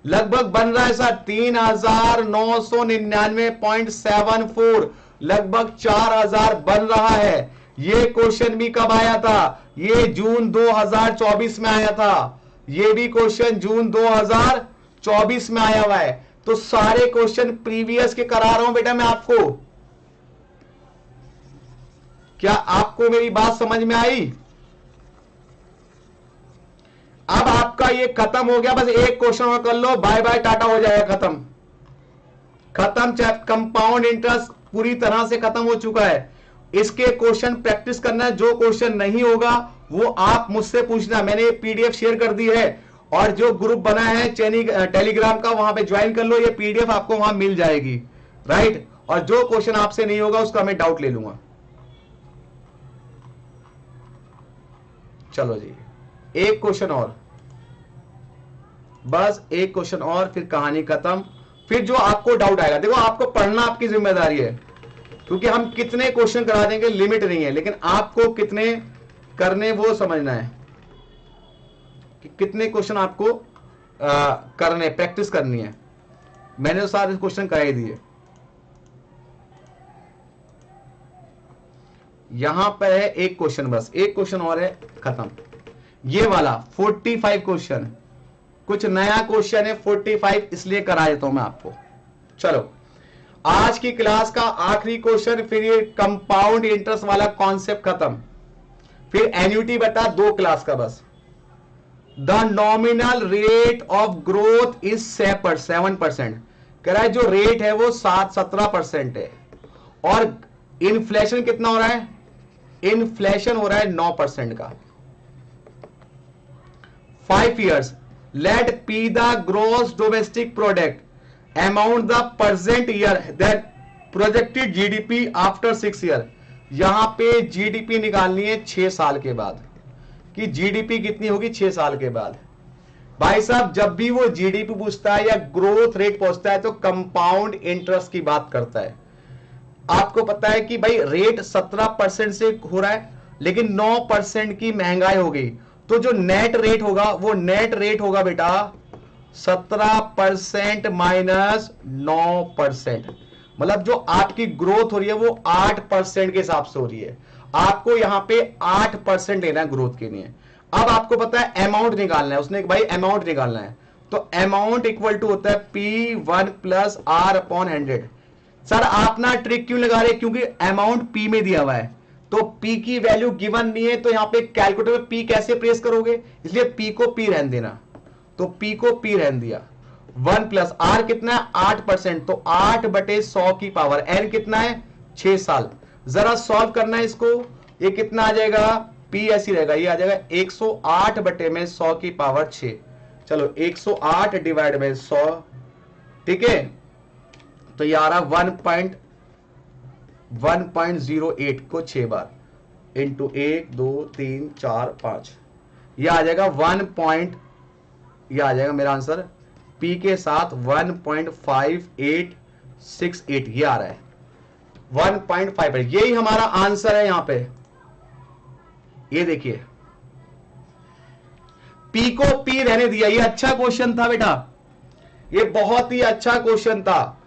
लगभग बन रहा है सर 3999.74, लगभग 4000 बन रहा है। ये क्वेश्चन भी कब आया था, ये जून 2024 में आया था, ये भी क्वेश्चन जून 2024 में आया हुआ है। तो सारे क्वेश्चन प्रीवियस के करा रहा हूं बेटा मैं आपको। क्या आपको मेरी बात समझ में आई? अब आपका ये खत्म हो गया, बस एक क्वेश्चन और कर लो, बाय बाय टाटा हो जाएगा, खत्म खत्म। कंपाउंड इंटरेस्ट पूरी तरह से खत्म हो चुका है। इसके क्वेश्चन प्रैक्टिस करना है, जो क्वेश्चन नहीं होगा वो आप मुझसे पूछना। मैंने पीडीएफ शेयर कर दी है और जो ग्रुप बना है टेलीग्राम का, वहां पे ज्वाइन कर लो, ये पीडीएफ आपको वहां मिल जाएगी, राइट। और जो क्वेश्चन आपसे नहीं होगा उसका मैं डाउट ले लूंगा। चलो जी एक क्वेश्चन और, बस एक क्वेश्चन और, फिर कहानी खत्म। फिर जो आपको डाउट आएगा, देखो आपको पढ़ना आपकी जिम्मेदारी है, क्योंकि हम कितने क्वेश्चन करा देंगे लिमिट नहीं है, लेकिन आपको कितने करने वो समझना है कि कितने क्वेश्चन आपको करने, प्रैक्टिस करनी है। मैंने तो सारे क्वेश्चन करा ही दिए। यहां पर है एक क्वेश्चन, बस एक क्वेश्चन और है, खत्म। ये वाला 45 क्वेश्चन, कुछ नया क्वेश्चन है 45, इसलिए करा देता हूं मैं आपको। चलो आज की क्लास का आखिरी क्वेश्चन, फिर ये कंपाउंड इंटरेस्ट वाला कॉन्सेप्ट खत्म, फिर एन्युटी बटा 2 क्लास का बस। The nominal rate of growth is 7%। कह रहा है जो रेट है वो 17% है, और इन्फ्लेशन कितना हो रहा है, इन्फ्लेशन हो रहा है 9% का। 5 years, let P the gross domestic product, amount the present year that projected GDP after 6 year। यहां पे GDP निकालनी है 6 साल के बाद, कि GDP कितनी होगी 6 साल के बाद। भाई साहब जब भी वो GDP पूछता है या ग्रोथ रेट पूछता है तो कंपाउंड इंटरेस्ट की बात करता है। आपको पता है कि भाई रेट 17% से हो रहा है, लेकिन 9% की महंगाई हो गई, तो जो नेट रेट होगा वो नेट रेट होगा बेटा 17% माइनस 9%, मतलब जो आपकी ग्रोथ हो रही है वो 8% के हिसाब से हो रही है। आपको यहां पे 8% लेना है ग्रोथ के लिए। अब आपको पता है अमाउंट निकालना है, उसने भाई अमाउंट निकालना है, तो अमाउंट इक्वल टू होता है P1 + R/100। सर आप ना ट्रिक क्यों लगा रहे, क्योंकि अमाउंट P में दिया हुआ है, तो P की वैल्यू गिवन नहीं है, तो यहां पे कैलकुलेटर में P कैसे प्रेस करोगे, इसलिए P को P रहने देना। तो P को P रहने दिया। 1 प्लस R कितना है 8%, तो 8/100 की पावर, N कितना है 6 साल। जरा सॉल्व करना है इसको, ये कितना आ जाएगा, P ऐसी रहेगा, ये आ जाएगा 108/100 की पावर 6। चलो 108 डिवाइड बाय 100, ठीक है, तो ये आ रहा 1.08 को 6 बार इंटू 1 2 3 4 5, ये आ जाएगा 1. ये आ जाएगा मेरा आंसर P के साथ 1.5868, ये आ रहा है 1.58, यही हमारा आंसर है यहां पे। ये देखिए P को P रहने दिया, ये अच्छा क्वेश्चन था बेटा, ये बहुत ही अच्छा क्वेश्चन था।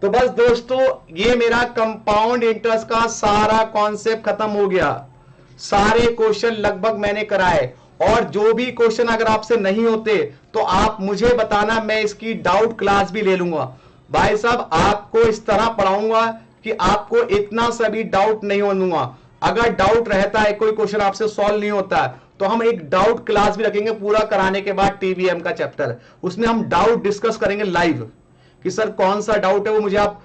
तो बस दोस्तों ये मेरा कंपाउंड इंटरेस्ट का सारा कॉन्सेप्ट खत्म हो गया, सारे क्वेश्चन लगभग मैंने कराए, और जो भी क्वेश्चन अगर आपसे नहीं होते तो आप मुझे बताना, मैं इसकी डाउट क्लास भी ले लूंगा। भाई साहब आपको इस तरह पढ़ाऊंगा कि आपको इतना सा भी डाउट नहीं होने दूंगा। अगर डाउट रहता है, कोई क्वेश्चन आपसे सॉल्व नहीं होता है, तो हम एक डाउट क्लास भी रखेंगे पूरा कराने के बाद टीवीएम का चैप्टर, उसमें हम डाउट डिस्कस करेंगे लाइव कि सर कौन सा डाउट है वो मुझे आप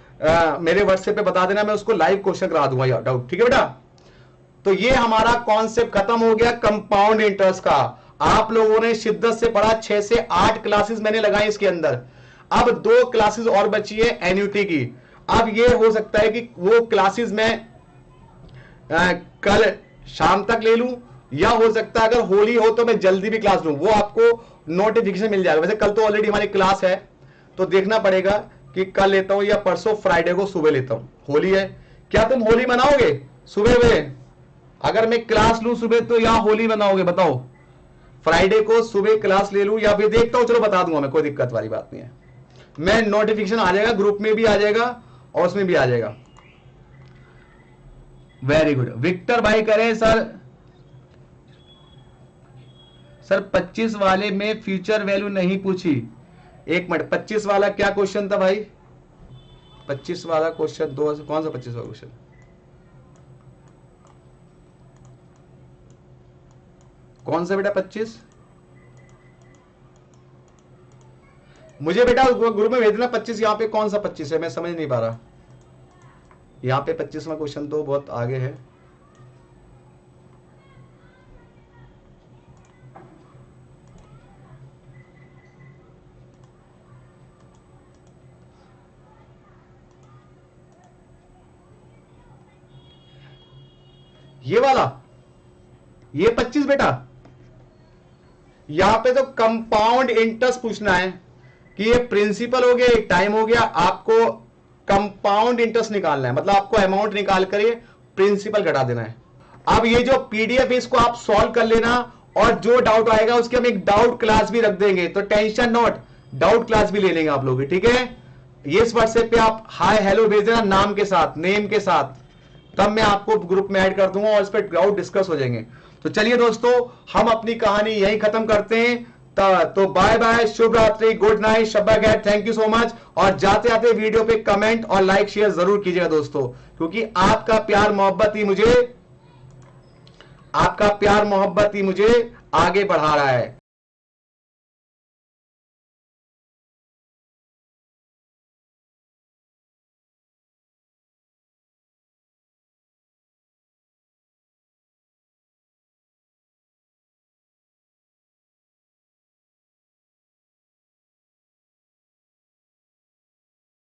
मेरे व्हाट्सएप पे बता देना, मैं उसको लाइव क्वेश्चन करा दूंगा डाउट, ठीक है बेटा। तो ये हमारा कॉन्सेप्ट खत्म हो गया कंपाउंड इंटरेस्ट का। आप लोगों ने शिद्दत से पढ़ा, 6 से 8 क्लासेस मैंने लगाई इसके अंदर। अब 2 क्लासेस और बची है एन्युटी की। अब ये हो सकता है कि वो क्लासेस में कल शाम तक ले लूं, या हो सकता है अगर होली हो तो मैं जल्दी भी क्लास लूं, वो आपको नोटिफिकेशन मिल जाएगा। वैसे कल तो ऑलरेडी हमारी क्लास है, तो देखना पड़ेगा कि कल लेता हूं या परसों फ्राइडे को सुबह लेता हूं। होली है, क्या तुम होली मनाओगे सुबह में? अगर मैं क्लास लूं सुबह तो या होली मनाओगे बताओ? फ्राइडे को सुबह क्लास ले लूं या फिर देखता हूं, चलो बता दूंगा मैं, कोई दिक्कत वाली बात नहीं है। मैं नोटिफिकेशन आ जाएगा, ग्रुप में भी आ जाएगा और उसमें भी आ जाएगा। वेरी गुड, विक्टर भाई करें सर 25 वाले में फ्यूचर वैल्यू नहीं पूछी। एक मिनट, 25 वाला क्या क्वेश्चन था भाई? 25 वाला क्वेश्चन कौन सा 25 वाला क्वेश्चन? कौन सा बेटा 25? मुझे बेटा ग्रुप में भेजना 25, यहां पे कौन सा 25 है मैं समझ नहीं पा रहा। यहां पे 25वां क्वेश्चन तो बहुत आगे है। ये वाला, ये 25 बेटा, यहां पे तो कंपाउंड इंटरेस्ट पूछना है कि ये प्रिंसिपल हो गया, एक टाइम हो गया, आपको कंपाउंड इंटरेस्ट निकालना है, मतलब आपको अमाउंट निकाल कर ये प्रिंसिपल घटा देना है। अब ये जो पीडीएफ है इसको आप सॉल्व कर लेना, और जो डाउट आएगा उसकी हम एक डाउट क्लास भी रख देंगे, तो टेंशन नोट, डाउट क्लास भी ले लेंगे आप लोग, ठीक है। ये इस व्हाट्सएप पे आप हाय हेलो भेज देना नाम के साथ, नेम के साथ, तब मैं आपको ग्रुप में ऐड कर दूंगा और इस पर डाउट डिस्कस हो जाएंगे। तो चलिए दोस्तों हम अपनी कहानी यहीं खत्म करते हैं। तो बाय बाय, शुभ रात्रि, गुड नाइट, शब्बा खैर, थैंक यू सो मच। और जाते आते वीडियो पे कमेंट और लाइक शेयर जरूर कीजिएगा दोस्तों, क्योंकि आपका प्यार मोहब्बत ही मुझे आगे बढ़ा रहा है।